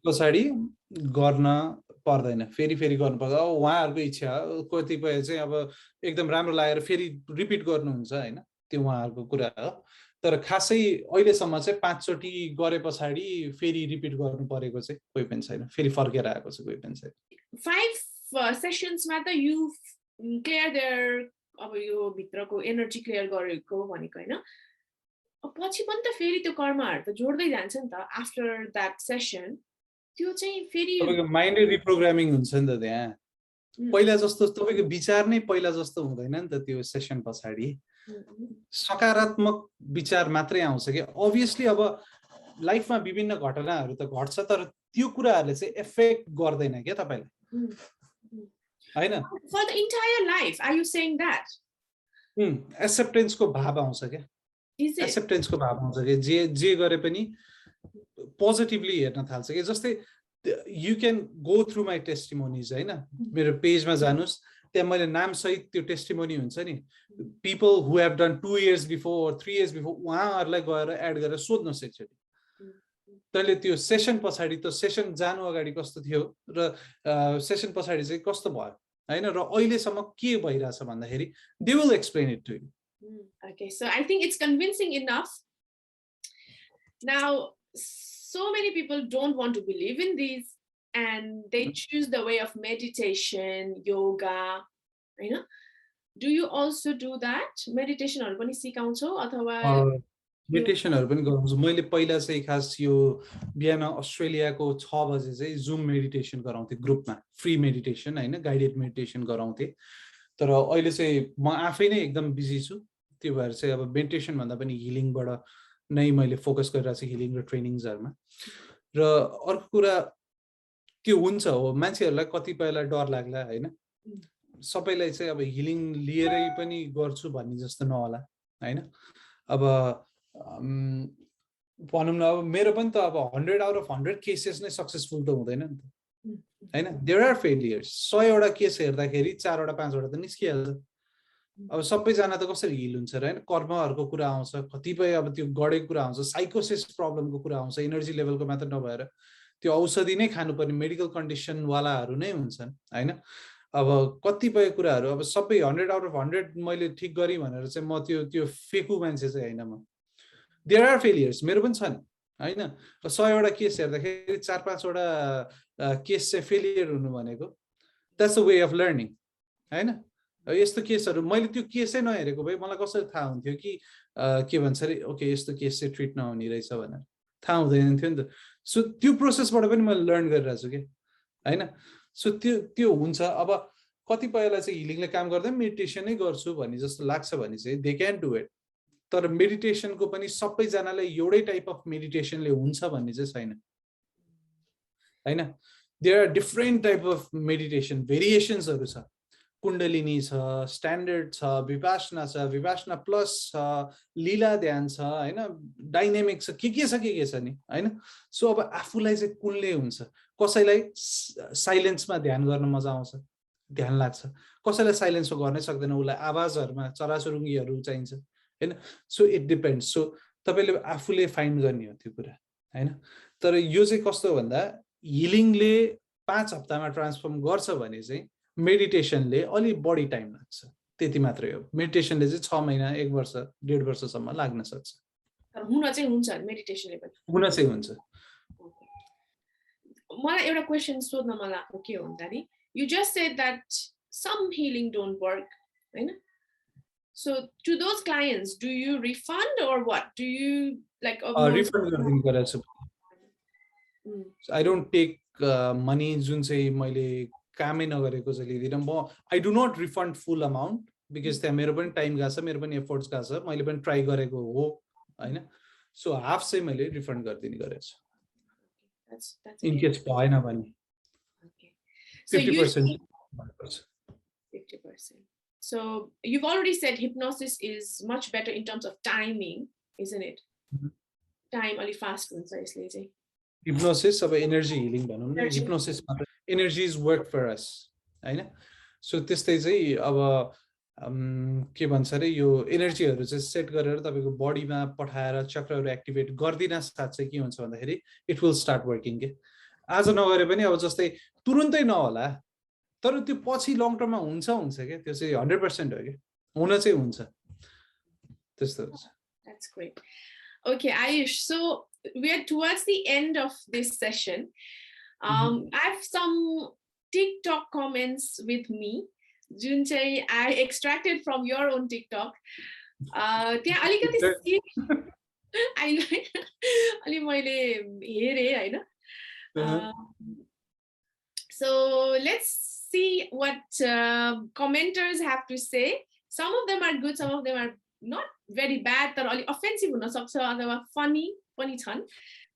पछाडी गर्न पर्दैन, फेरि गर्नु पर्छ. अब उहाँहरुको इच्छा, कतिपय चाहिँ अब एकदम राम्रो लागेर फेरि रिपिट गर्नुहुन्छ हैन, त्यो उहाँहरुको कुरा हो. तर खासै अहिलेसम्म चाहिँ 5 चोटी गरे पछाडी फेरि रिपिट गर्नु परेको चाहिँ कोही पनि छैन, फेरि फर्केर आएको छ कोही पनि छैन. 5 सेसन्स मा त यु क्लियर देयर, अब यो भित्रको एनर्जी क्लियर गरेको भनेको हैन, पछि पनि त फेरि त्यो कर्महरु त जोड्दै जान्छ नि त. आफ्टर दैट सेसन त्यो चाहिँ फेरि तपाईको माइन्ड रिप्रोग्रामिङ हुन्छ नि त. त्यहाँ पहिला जस्तो तपाईको विचार नै पहिला जस्तो हुँदैन नि त. त्यो सेसन पछाडी सकारात्मक विचार मात्रै आउँछ कि. अभियसली अब लाइफमा विभिन्न घटनाहरु त घट्छ, तर त्यो कुराहरुले चाहिँ इफेक्ट गर्दैन के तपाईलाई, हैन. For the entire life are you saying that? Acceptance को भाव आउँछ के. एक्सेप्टेन्स को भाव आउँछ कि जे गरे पनि पोजिटिभली हेर्न थाल्छ कि. जस्तै you can go through my testimonies हैन, मेरो पेजमा जानुस्, त्यहाँ मैले नाम सहित त्यो टेस्टिमोनी हुन्छ नि, people who have done 2 years before or 3 years before, उहाँहरुलाई गएर एड गरेर सोध्नुस् एकचोटी. तैले त्यो सेसन पछाडी, त्यो सेसन जानु अगाडि कस्तो थियो र सेसन पछाडी चाहिँ कस्तो भयो हैन, र अहिलेसम्म के भइराछ भन्दाखेरि they will explain it to you. Okay, so I think it's convincing enough. Now, so many people don't want to believe in these and they choose the way of meditation, yoga, you know. Do you also do that? Meditation हरु पनि सिकाउँछौ अथवा मेडिटेसनहरु पनि गराउँछु. मैले पहिला चाहिँ खास यो बिहान अस्ट्रेलियाको 6 बजे चाहिँ जुम मेडिटेसन गराउँथे ग्रुपमा, फ्री मेडिटेसन हैन, गाइडेड मेडिटेसन गराउँथे. तर अहिले चाहिँ म आफै नै एकदम बिजी छु, त्यो भएर चाहिँ अब मेडिटेसन भन्दा पनि हिलिङबाट नै मैले फोकस गरिरहेको छु, हिलिङ र ट्रेनिङ्सहरुमा. र अर्को कुरा के हुन्छ हो, मान्छेहरुलाई कतिपयलाई डर लाग्ला हैन, सबैलाई चाहिँ अब हिलिङ लिएरै पनि गर्छु भन्ने जस्तो नहोला हैन. अब भनौँ न, अब मेरो पनि त अब 100 आउट अफ 100 केसेस नै सक्सेसफुल त हुँदैन नि त हैन. There are failures. 100 वटा केस हेर्दाखेरि 4 वटा 5 वटा त निस्किहाल्छ. अब सबैजना त कसरी हिल हुन्छ र हैन. कर्महरुको कुरा आउँछ, कतिपय अब त्यो गडेको कुरा आउँछ, साइकोसिस प्रब्लमको कुरा आउँछ, एनर्जी लेभलको मात्र नभएर त्यो औषधि नै खानुपर्ने मेडिकल कन्डिसन वालाहरु नै हुन्छन् हैन. अब कतिपय कुराहरु अब सबै 100 आउट अफ 100 मैले ठीक गरि भनेर चाहिँ म त्यो फेकु मान्छे चाहिँ हैन म. देयर आर फेलियर्स, मेरो पनि छन् हैन. 100 वटा केस हेर्दाखेरि 4-5 वटा केस चाहिँ फेलियर हुनु भनेको that's a way of learning हैन. यस्तो केसहरु मैले त्यो केसै नहेरेको भए मलाई कसरी थाहा हुन्थ्यो कि के भन्छ रे, ओके यस्तो केस चाहिँ ट्रिट नहुने रहेछ भनेर थाहा हुँदैन थियो नि त. सो त्यो प्रोसेसबाट पनि मैले लर्न गरिरहेको छु के हैन. सो त्यो हुन्छ. अब कतिपयलाई चाहिँ हिलिङले काम गर्दा मेडिटेसन नै गर्छु भन्ने जस्तो लाग्छ भने चाहिँ दे क्यान डु इट. तर मेडिटेसनको पनि सबैजनालाई एउटै टाइप अफ मेडिटेसनले हुन्छ भन्ने चाहिँ छैन हैन. There are different type of meditation, भेरिएसन्सहरु छ. कुण्डलिनी छ, स्ट्यान्डर्ड छ, विपासना छ, विपासना प्लस छ, लीला ध्यान छ हैन, डाइनामिक छ, के छ नि हैन. सो अब आफुलाई चाहिँ कुनले हुन्छ, कसैलाई साइलेन्समा ध्यान गर्न मजा आउँछ, ध्यान लाग्छ, कसैलाई साइलेन्समा गर्नै सक्दैन, उलाई आवाजहरुमा चराचुरुङ्गीहरु चाहिन्छ हैन. So it depends. सो तपाईले आफुले फाइन्ड गर्ने हो त्यो कुरा हैन. तर यो चाहिँ कस्तो भन्दा हिलिङले 5 हप्तामा ट्रान्सफर्म गर्छ भने चाहिँ मेडिटेसनले अलि बढी टाइम लाग्छ, त्यति मात्रै हो. मेडिटेसनले चाहिँ 6 महिना 1 वर्ष 1.5 वर्षसम्म लाग्न सक्छ. तर हुन चाहिँ हुन्छ मेडिटेसनले पनि, हुन चाहिँ हुन्छ. मलाई एउटा क्वेशन सोध्न मन लाग्यो के हो भन्दा नि, you just said that some healing don't work हैन. So to those clients, do you refund or what? Do you like refund गर्दिनु परेछ. I don't take money जुन चाहिँ मैले कामै नगरेको चाहिँ लिदिनँ म I do not refund full amount because त्यहाँ मेरो पनि टाइम गएको छ मेरो पनि एफोर्ट्स गएको छ मैले पनि ट्राई गरेको हो हैन सो हाफ चाहिँ मैले रिफन्ड गरिदिने गरेको छु इन केस भएन भने 50% 50%. So you've already said hypnosis is much better in terms of timing, isn't it? Time only fast ones, I hypnosis of energy healing भनौं न hypnosis energies work for us हैन सो त्यस्तै चाहिँ अब के भन्छ रे यो एनर्जीहरु चाहिँ सेट गरेर तपाईको बडीमा पठाएर चक्रहरु एक्टिभेट गर्दिन साथ चाहिँ के हुन्छ भन्दाखेरि इट विल स्टार्ट वर्किङ के आज नगरे पनि अब जस्तै तुरुन्तै नहोला तर त्यो पछि लङ टर्ममा हुन्छ के त्यो चाहिँ 100% हो के हुन चाहिँ हुन्छ त्यस्तो हुन्छ That's great. Okay, Ayush, so we are towards the end of this session. I have some TikTok comments with me. Junchai, I extracted from your own TikTok. So let's see what commenters have to say. Some of them are good, some of them are not very bad, but offensive or funny.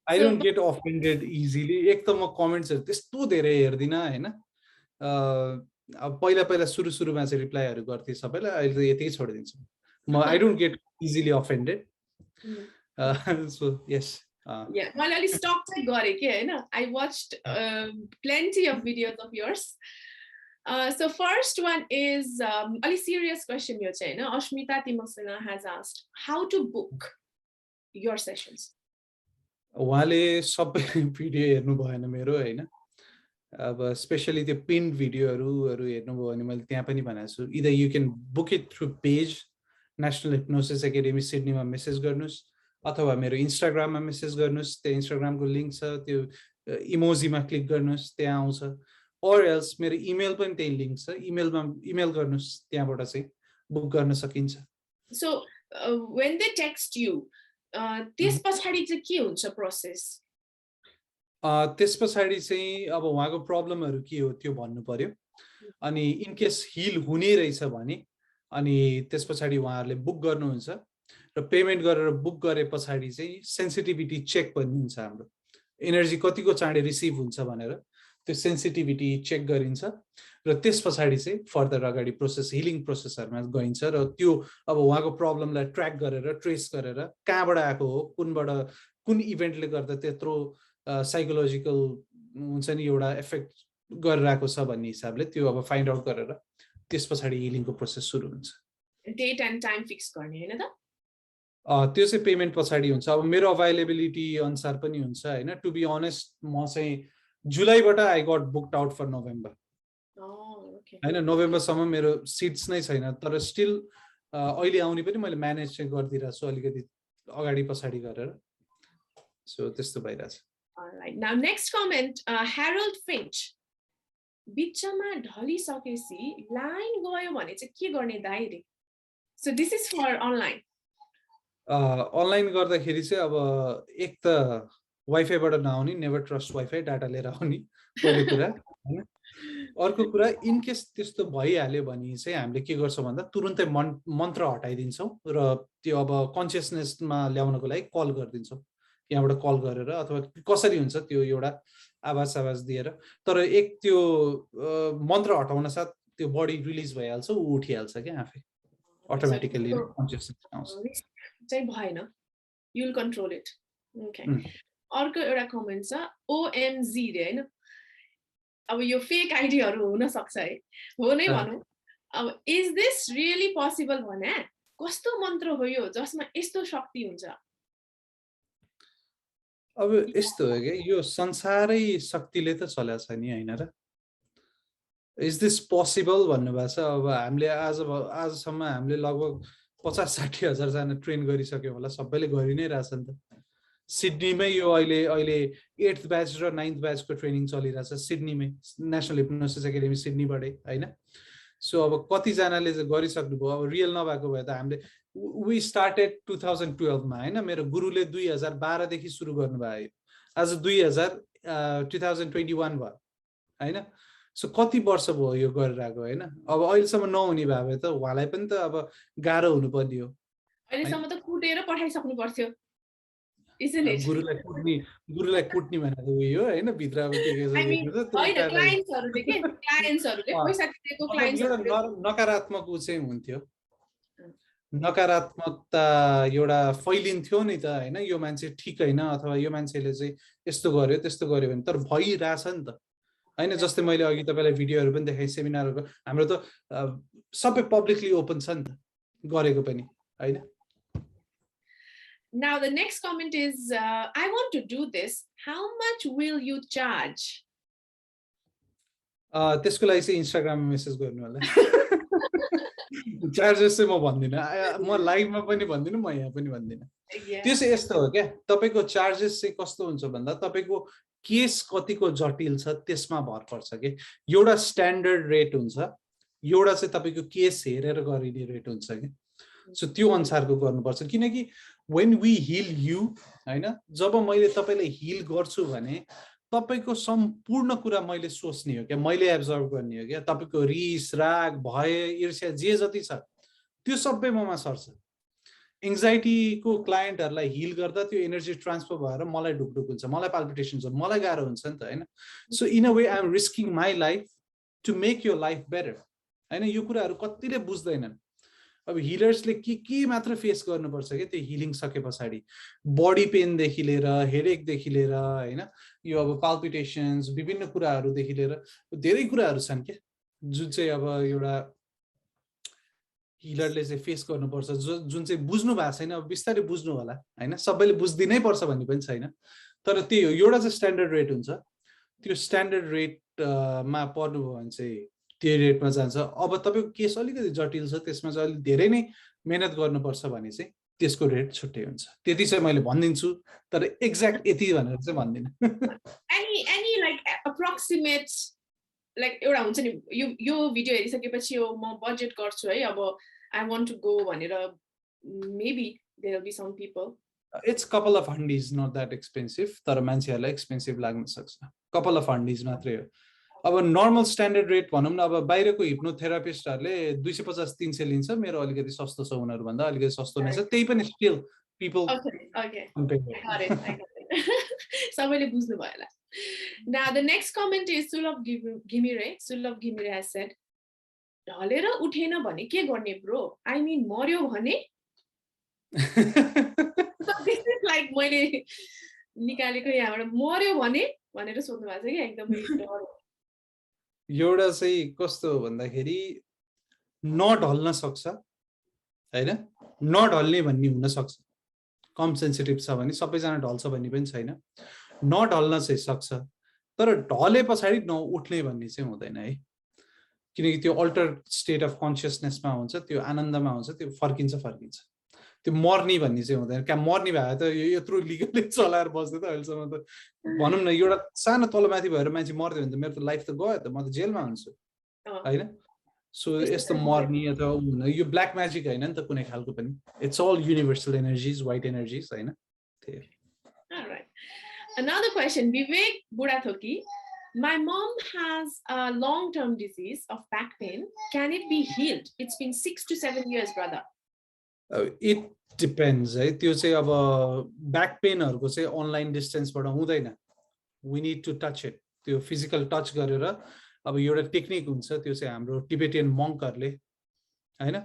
I don't get offended easily. एक त म कमेन्ट्स त्यस्तो धेरै हेर्दिन हैन अब पहिला सुरुमा चाहिँ रिप्लाईहरु गर्थे सबैलाई अहिले त यतिकै छोडिदिन्छु म I don't get easily offended. So yes. Yeah, well, I stopped I watched plenty of videos of yours. So first one is a serious question. Ashmita Timosena has asked how to book your sessions. उहाँले सबै भिडियो हेर्नु भएन मेरो हैन अब स्पेशली त्यो पिन भिडियोहरु हेर्नुभयो भने मैले त्यहाँ पनि भनेको छु either you can book it through page National Hypnosis Academy सिडनीमा मेसेज गर्नुस् अथवा मेरो इन्स्टाग्राममा मेसेज गर्नुस् त्यो इन्स्टाग्रामको लिंक छ त्यो इमोजीमा क्लिक गर्नुस् त्यहाँ आउँछ or else मेरो इमेल पनि त्यही लिंक छ इमेल गर्नुस् त्यहाँबाट चाहिँ बुक गर्न सकिन्छ So when they text you त्यस पछाडी चाहिँ के हुन्छ प्रोसेस त्यस पछाडी चाहिँ अब उहाँको प्रब्लमहरु के हो त्यो भन्नु पर्यो अनि इन केस हिल हुने रहेछ भने अनि त्यस पछाडी उहाँहरुले बुक गर्नुहुन्छ र पेमेन्ट गरेर बुक गरे पछाडी चाहिँ सेन्सिटिभिटी चेक पनि हुन्छ हाम्रो एनर्जी कतिको चाँडै रिसिभ हुन्छ भनेर त्यो सेन्सिटिभिटी चेक गरिन्छ र त्यस पछाडी चाहिँ फर्दर अगाडि प्रोसेस हिलिङ प्रोसेसहरुमा गइन्छ र त्यो अब उहाँको प्रब्लमलाई ट्र्याक गरेर ट्रेस गरेर कहाँबाट आएको हो कुन इभेन्टले गर्दा त्यत्रो साइकोलोजिकल हुन्छ नि एउटा इफेक्ट गरिरहेको छ भन्ने हिसाबले त्यो अब फाइन्ड आउट गरेर त्यस पछाडी हिलिङको प्रोसेस सुरु हुन्छ डेट एन्ड टाइम फिक्स गर्ने हैन त त्यो चाहिँ पेमेन्ट पछाडी हुन्छ अब मेरो अवेलेबिलिटी अनुसार पनि हुन्छ हैन टु बी अनेस्ट म चाहिँ जुलाईबाट I got booked out for November हैन नोभेम्बर सम्म मेरो सिट्स नै छैन तर स्टिल अहिले आउने पनि मैले म्यानेज चाहिँ गर्दिरहेको छु अलिकति अगाडि पछाडी गरेर सो त्यस्तो भइरहेछ Alright, now next comment, Harold Finch. बिचमा ढलिसकेपछि लाइन गयो भने चाहिँ के गर्ने दाइरे So this is for online. Online गर्दाखेरि चाहिँ अब एक त वाइफाईबाट नआउने नेभर ट्रस्ट वाइफाई डाटा लिएर आउने पहिलो कुरा हैन अर्को कुरा इन केस त्यस्तो भइहाल्यो भने चाहिँ हामीले के गर्छौं भन्दा तुरुन्तै मन्त्र हटाइदिन्छौं र त्यो अब कन्सियसनेसमा ल्याउनको लागि कल गर्दिन्छौं यहाँबाट कल गरेर अथवा कसरी हुन्छ त्यो एउटा आवाज दिएर तर एक त्यो मन्त्र हटाउन साथ त्यो बडी रिलिज भइहाल्छ उ उठिहाल्छ के आफै अटोमेटिकली कन्सियसनेस आउँछ चाहिँ भएन you will control it okay अर्को एउटा कमेन्ट छ ओएमजी रे हैन अब यो फेक आइडीहरु हुन सक्छ है हो नै भनौं अब इज दिस रियली पोसिबल भने कस्तो मन्त्र हो यो जसमा यस्तो शक्ति हुन्छ अब यस्तो हो के यो संसारै शक्तिले त चलेको छ नि हैन र इज दिस पोसिबल भन्नुभएको छ अब हामीले आजसम्म हामीले लगभग 50-60 हजार जना ट्रेन गरिसक्यो होला सबैले गरि नै रहेछ नि त सिडनीमै यो अहिले 8th ब्याच र 9th ब्याचको ट्रेनिङ चलिरहेछ सिडनीमै नेशनल हिप्नोसिस एकाडेमी सिडनीबाटै हैन सो अब कति जनाले चाहिँ गरिसक्नु भयो अब रियल नभएको भए त हामीले we started 2012 मा हैन मेरो गुरुले 2012 देखि सुरु गर्नुभयो आज 2021 भयो हैन सो कति वर्ष भयो यो गरिरहेको होइन अब अहिलेसम्म नहुने भए त उहाँलाई पनि त अब गाह्रो हुनुपर्ने हो अहिलेसम्म त कुटेर पठाइसक्नु पर्थ्यो isn't it? गुरुलाई कुट्ने भनेर उयो होइन भित्र अब के छ I mean, क्लाइन्ट्सहरुले के क्लाइन्ट्सहरुले पैसा तिरेको क्लाइन्ट्सहरुले नकारात्मक उ चाहिँ हुन्थ्यो नकारात्मकता एउटा फैलिन्थ्यो नि त होइन यो मान्छे ठिक होइन अथवा यो मान्छेले चाहिँ यस्तो गर्यो त्यस्तो गर्यो भने तर भइरहेछ नि त होइन जस्तै मैले अघि तपाईँलाई भिडियोहरू पनि देखाएँ सेमिनारहरूको हाम्रो त सबै पब्लिकली ओपन छ नि त गरेको पनि होइन Now the next comment is I want to do this, how much will you charge? त्यसको लागि चाहिँ इन्स्टाग्राममा मेसेज गर्नु होला चार्जेस चाहिँ म भन्दिनँ म लाइभमा पनि भन्दिनँ म यहाँ पनि भन्दिनँ त्यो चाहिँ यस्तो हो क्या तपाईँको चार्जेस चाहिँ कस्तो हुन्छ भन्दा तपाईँको केस कतिको जटिल छ त्यसमा भर पर्छ कि एउटा स्ट्यान्डर्ड रेट हुन्छ एउटा चाहिँ तपाईँको केस हेरेर गरिने रेट हुन्छ कि सो त्यो अनुसारको गर्नुपर्छ किनकि when we heal you हैन जब मैले तपाईलाई हिल गर्छु भने तपाईको सम्पूर्ण कुरा मैले सोच्ने हो क्या मैले एब्जर्भ गर्ने हो क्या तपाईको रिस राग भय ईर्ष्या जे जति छ त्यो सबै ममा सर्छ एंजाइटी को क्लाइन्टहरुलाई हिल गर्दा त्यो एनर्जी ट्रान्सफर भएर मलाई ढुकढुक हुन्छ मलाई पाल्पिटेशन्स हुन्छ मलाई गाह्रो हुन्छ नि त हैन so in a way I am risking my life to make your life better हैन यो कुराहरु कतिले बुझ्दैनन् अब हिलर्सले के मात्र फेस गर्नुपर्छ के त्यो हिलिङ सकेपछि बडी पेन देखि लिएर हेडेक देखि लिएर हैन यो अब पाल्पिटेशन्स विभिन्न कुराहरु देखि लिएर धेरै कुराहरु छन् के जुन चाहिँ अब एउटा हिलरले चाहिँ फेस गर्नुपर्छ जुन चाहिँ बुझ्नु भएको छैन अब बिस्तारै बुझ्नु होला हैन सबैले बुझ्दिनै पर्छ भन्ने पनि छैन तर त्यही हो एउटा चाहिँ स्ट्यान्डर्ड रेट हुन्छ त्यो स्ट्यान्डर्ड रेट मा पर्नुभयो भने चाहिँ त्यो रेटमा जान्छ अब तपाईको केस अलिकति जटिल छ त्यसमा चाहिँ अलि धेरै नै मेहनत गर्नुपर्छ भने चाहिँ त्यसको रेट छुट्टै हुन्छ त्यति चाहिँ मैले भन्दिन्छु तर एक्ज्याक्ट यति भनेर चाहिँ भन्दिन any like approximate like एउटा हुन्छ नि यो भिडियो हेरिसकेपछि यो म बजेट गर्छु है अब I want to go भनेर maybe there will be some people it's couple of hundies not that expensive तर मान्छेहरुलाई एक्सपेन्सिभ लाग्न सक्छ couple of hundies मात्रै हो अब नर्मल स्ट्यान्डर्ड रेट भनौं न अब बाहिरको हिप्नोथेरापिस्टहरुले 250-300 लिन्छ मेरो अलिकति सस्तो छ उनीहरु भन्दा अलिकति सस्तो नै छ त्यही पनि still people okay I got it सबैले बुझ्नु भयो होला now the next comment is Sulabh Ghimire has said ढलेर उठेन भने के गर्ने ब्रो I mean मर्यो भने this is like मैले निकालेको यहाँबाट मर्यो भने भनेर सोध्नु भएको छ के एकदमै डर एउटा चाहिँ कस्तो भन्दाखेरि नढल्न सक्छ हैन नढल्ने भन्ने हुन सक्छ कम सेन्सिटिभ छ भने सबैजना ढल्छ भन्ने पनि छैन नढल्न चाहिँ सक्छ तर ढले पछाडी नउठ्ने भन्ने चाहिँ हुँदैन है किनकि त्यो अल्टर स्टेट अफ कन्सियसनेसमा हुन्छ त्यो आनन्दमा हुन्छ त्यो फर्किन्छ त्यो मर्नी भन्ने चाहिँ हुँदैन क्या मर्नी भए त यत्रो लिगलले चलाएर बस्दै त अहिलेसम्म त भनौं न एउटा सानो तलमाथि भएर मान्छे मर्दै भने त मेरो त लाइफ त गयो त म त जेलमा हुन्छु हैन सो यस्तो मर्नी अथवा हुन यो ब्ल्याक म्याजिक हैन नि त कुनै खालको पनि it's all universal energies white energies हैन त्यही alright another question Vivek Budathoki my mom has a long term disease of back pain can it be healed it's been 6 to 7 years brother it depends है त्यो चाहिँ अब ब्याक पेनहरुको चाहिँ अनलाइन डिस्टेन्सबाट हुँदैन we need to touch it त्यो फिजिकल टच गरेर अब एउटा टेक्निक हुन्छ त्यो चाहिँ हाम्रो टिबेटियन मङ्कहरुले हैन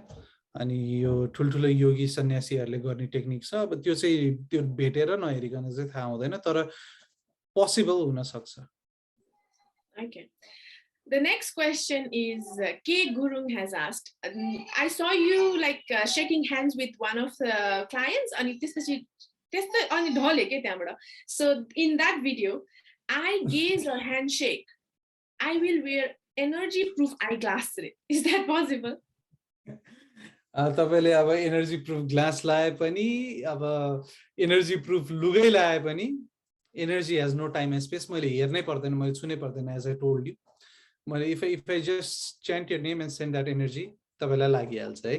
अनि यो ठुलठुलो योगी सन्यासीहरुले गर्ने टेक्निक छ अब त्यो चाहिँ त्यो भेटेर नहेरिकन चाहिँ थाहा हुँदैन तर पोसिबल हुन सक्छ okay the next question is K Gurung has asked I saw you like shaking hands with one of the clients अनि त्यसपछि त्यस्तो अनि ढले के त्यहाँबाट so in that video I gave a handshake I will wear energy proof eyeglasses is that possible तपाईले अब एनर्जी प्रुफ ग्लास लाए पनि अब एनर्जी प्रुफ लुगै लाए पनि energy has no time and space मैले हेर्नै पर्दैन मैले छुनै पर्दैन एज आई टोल्ड यु मैले if I just chant your name and send that energy तपाईलाई लागिहाल्छ है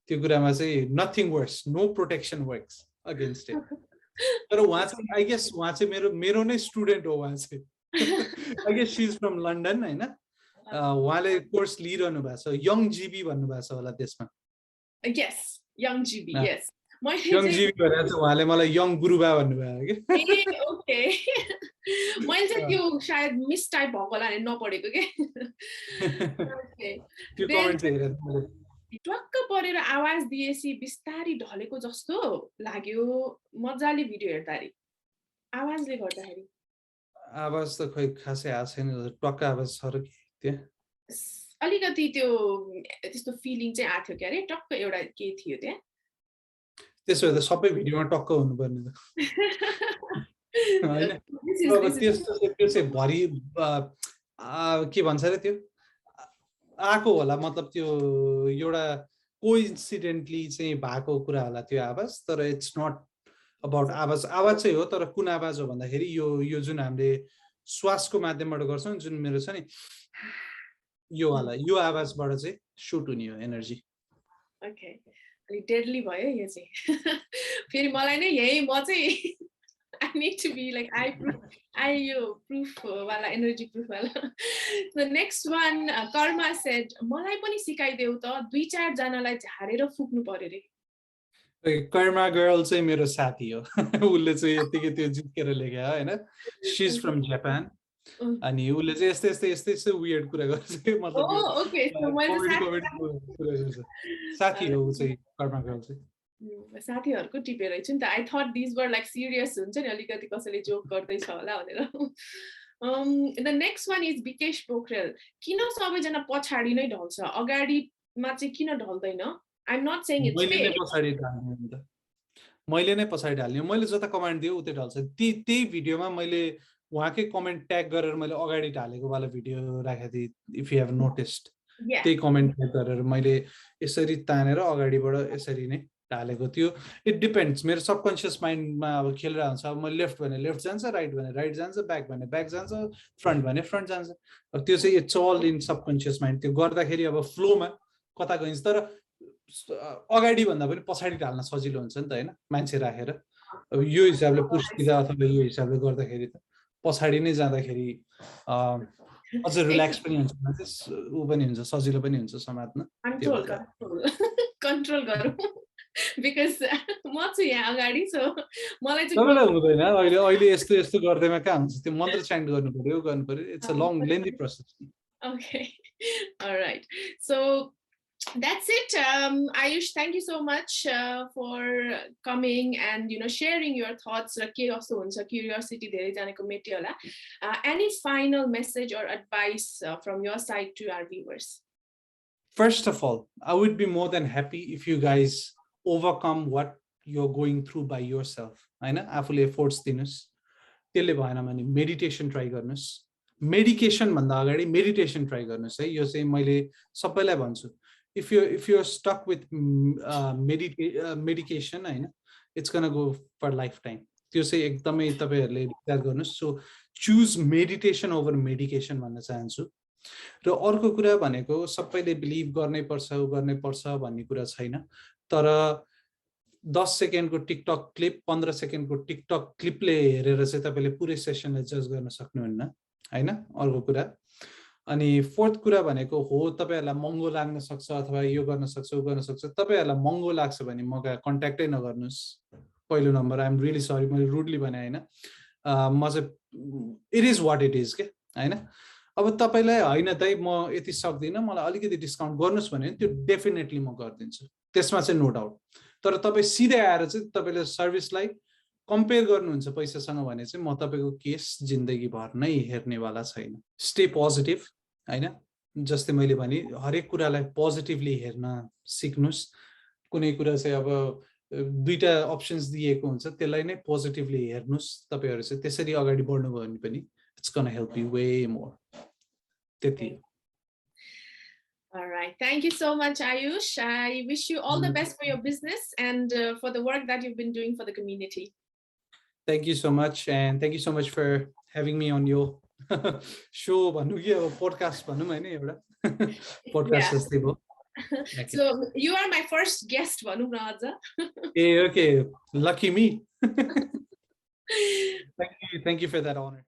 त्यो कुरामा चाहिँ nothing works no protection works against it तर उहाँ चाहिँ आई गेस उहाँ चाहिँ मेरो नै स्टुडेन्ट हो उहाँ चाहिँ I guess she is from London हैन उहाँले कोर्स लिइरहनु भएको छ, यङ जीबी भन्नुभएको छ होला त्यसमा। Yes, young GB, yes. Young GB भनेर चाहिँ उहाँले मलाई यङ गुरुबा भन्नुभयो कि। ओके मैले चाहिँ त्यो सायद मिस टाइप भएको होला नि नपढेको के। त्यो कमेन्ट चाहिँ हेरेर मैले टक्क परेर आवाज दिएपछि बिस्तारै ढलेको जस्तो लाग्यो मजाले भिडियो हेर्दाखेरि। आवाजले गर्दाखेरि आवाज त खै खासै आएको छैन, टक्क आवाज छ र के अलिकति त्यो त्यस्तो फिलिङ चाहिँ आएको थियो के अरे, टक्क एउटा के थियो त्यहाँ। त्यसो भए त सबै भिडियोमा टक्क हुनुपर्ने त होइन। अब त्यो चाहिँ भरि के भन्छ अरे त्यो आएको होला, मतलब त्यो एउटा कोइन्सिडेन्टली चाहिँ भएको कुरा होला त्यो आवाज, तर इट्स नट अबाउट आवाज। आवाज चाहिँ हो, तर कुन आवाज हो भन्दाखेरि यो जुन हामीले श्वासको माध्यमबाट गर्छौँ, जुन मेरो छ नि यो वाला, यो आवाजबाट चाहिँ सुट हुने हो एनर्जी। ओके, अलि डेडली भयो यो चाहिँ। फेरि मलाई नै यही म चाहिँ I need to be like I proof wala energy proof wala. The next one Karma said मलाई पनि सिकाइदेऊ त दुई चार जनालाई झारेर फुक्नु पर्यो रे। कर्मा गर्ल चाहिँ मेरो साथी हो, उसले चाहिँ यतिकै त्यो जित्केर लेख्यो हैन। शी इज फ्रम जापान अनि उसले चाहिँ यस्तै यस्तै वियर्ड कुरा गर्छ के, मतलब ओके सो मैले साथी हो ऊ चाहिँ कर्मा गर्ल चाहिँ। साथीहरुको टिपेर छु नि त। I thought this were like serious हुन्छ नि, अलिकति कसैले जोक गर्दै छ होला भनेर। The next one is Vikesh Pokhrel. किन सबैजना पछाडी नै ढल्छ, अगाडिमा चाहिँ किन ढल्दैन? I am not saying it's मैले नै पछाडी ढल्ने हो नि त, मैले नै पछाडी ढल्ने। मैले जता कमेन्ट दिए उतै ढल्छ। त्यही भिडियोमा मैले उहाँकै कमेन्ट ट्याग गरेर मैले अगाडि ढालेको वाला भिडियो राखेको थिएँ, इफ यु हेभ नोटिस्ड। त्यही कमेन्ट ट्याग गरेर मैले यसरी तानेर अगाडिबाट यसरी नै ढालेको थियो। इट डिपेन्ड्स, मेरो सबकन्सियस माइन्डमा अब खेलिरहेको हुन्छ। अब मैले लेफ्ट भने लेफ्ट जान्छ, राइट भने राइट जान्छ, ब्याक भने ब्याक जान्छ, फ्रन्ट भने फ्रन्ट जान्छ। अब त्यो चाहिँ it's all in subconscious mind. त्यो गर्दाखेरि अब फ्लोमा कता गइन्छ। तर अगाडि भन्दा पनि पछाडि ढाल्न सजिलो हुन्छ नि त होइन, मान्छे राखेर। अब यो हिसाबले पुस्टिँदा अथवा यो हिसाबले गर्दाखेरि त पछाडि नै जाँदाखेरि अझ रिल्याक्स पनि हुन्छ, ऊ पनि हुन्छ, सजिलो पनि हुन्छ समात्न। कन्ट्रोल गरौँ बिकज म छु यहाँ अगाडि, सो मलाई चाहिँ तपाईँलाई हुँदैन। अहिले यस्तो गर्दैमा कहाँ हुन्छ, त्यो मन्त्र च्यान्ट गर्नु पर्यो। It's a long लेन्दी process. Okay, all right. So that's it. Ayush, thank you so much for coming and sharing your thoughts. Curiosity धेरै जनाको मेट्यो होला। Any final message or advice from your side to our viewers? First of all, I would be more than happy if you guys overcome what you're going through by yourself. हैन, आफूले एफोर्ट्स दिनुस्। त्यसले भएन भने मेडिटेसन ट्राई गर्नुस्। मेडिकेसन भन्दा अगाडि मेडिटेसन ट्राई गर्नुस् है। यो चाहिँ मैले सबैलाई भन्छु। If you're stuck with medication हैन, it's gonna go for lifetime. त्यो चाहिँ एकदमै तपाईहरुले विचार गर्नुस्। So choose meditation over medication भन्न चाहन्छु। र अर्को कुरा भनेको सबैले बिलिभ गर्नै पर्छ भन्ने कुरा छैन। तर 10 सेकेन्डको टिकटक क्लिप, 15 सेकेन्डको टिकटक क्लिपले हेरेर चाहिँ तपाईले पुरै सेसनलाई जज गर्न सक्नुहुन्न हैन। अर्को कुरा अनि फोर्थ कुरा भनेको हो तपाईहरुलाई महँगो लाग्न सक्छ अथवा यो गर्न सक्छ उ गर्न सक्छ। तपाईहरुलाई महँगो लाग्छ भने मका कन्ट्याक्टै नगर्नुस्। पहिलो number, I am really sorry, मैले रुडली भने हैन। म चाहिँ it is what it is के हैन। अब तपाईलाई हैन दाइ म यति सक्दिन, मलाई अलिकति डिस्काउन्ट गर्नुस् भने त्यो डेफिनेटली म गर्दिन्छु, त्यसमा चाहिँ नो डाउट। तर तपाई सिधै आएर चाहिँ तपाईले सर्भिसलाई कम्पेयर गर्नुहुन्छ पैसासँग भने चाहिँ म तपाईको केस जिन्दगी भर नै हेर्नेवाला छैन। स्टे पोजिटिभ हैन। जस्तै मैले भने हरेक कुरालाई पोजिटिभली हेर्न सिक्नुस्। कुनै कुरा चाहिँ अब दुईटा अप्सन्स दिएको हुन्छ, त्यसलाई नै पोजिटिभली हेर्नुस्। तपाईहरु चाहिँ त्यसरी अगाडि बढ्नु भयो भने पनि it's going to help you way more. त्यति। All right. Thank you so much, Ayush. I wish you all the best for your business and for the work that you've been doing for the community. Thank you so much, and thank you so much for having me on your show. Podcast podcast जस्तै भयो। So you are my first guest, Vanu Raja. Okay, lucky me. Thank you for that honor.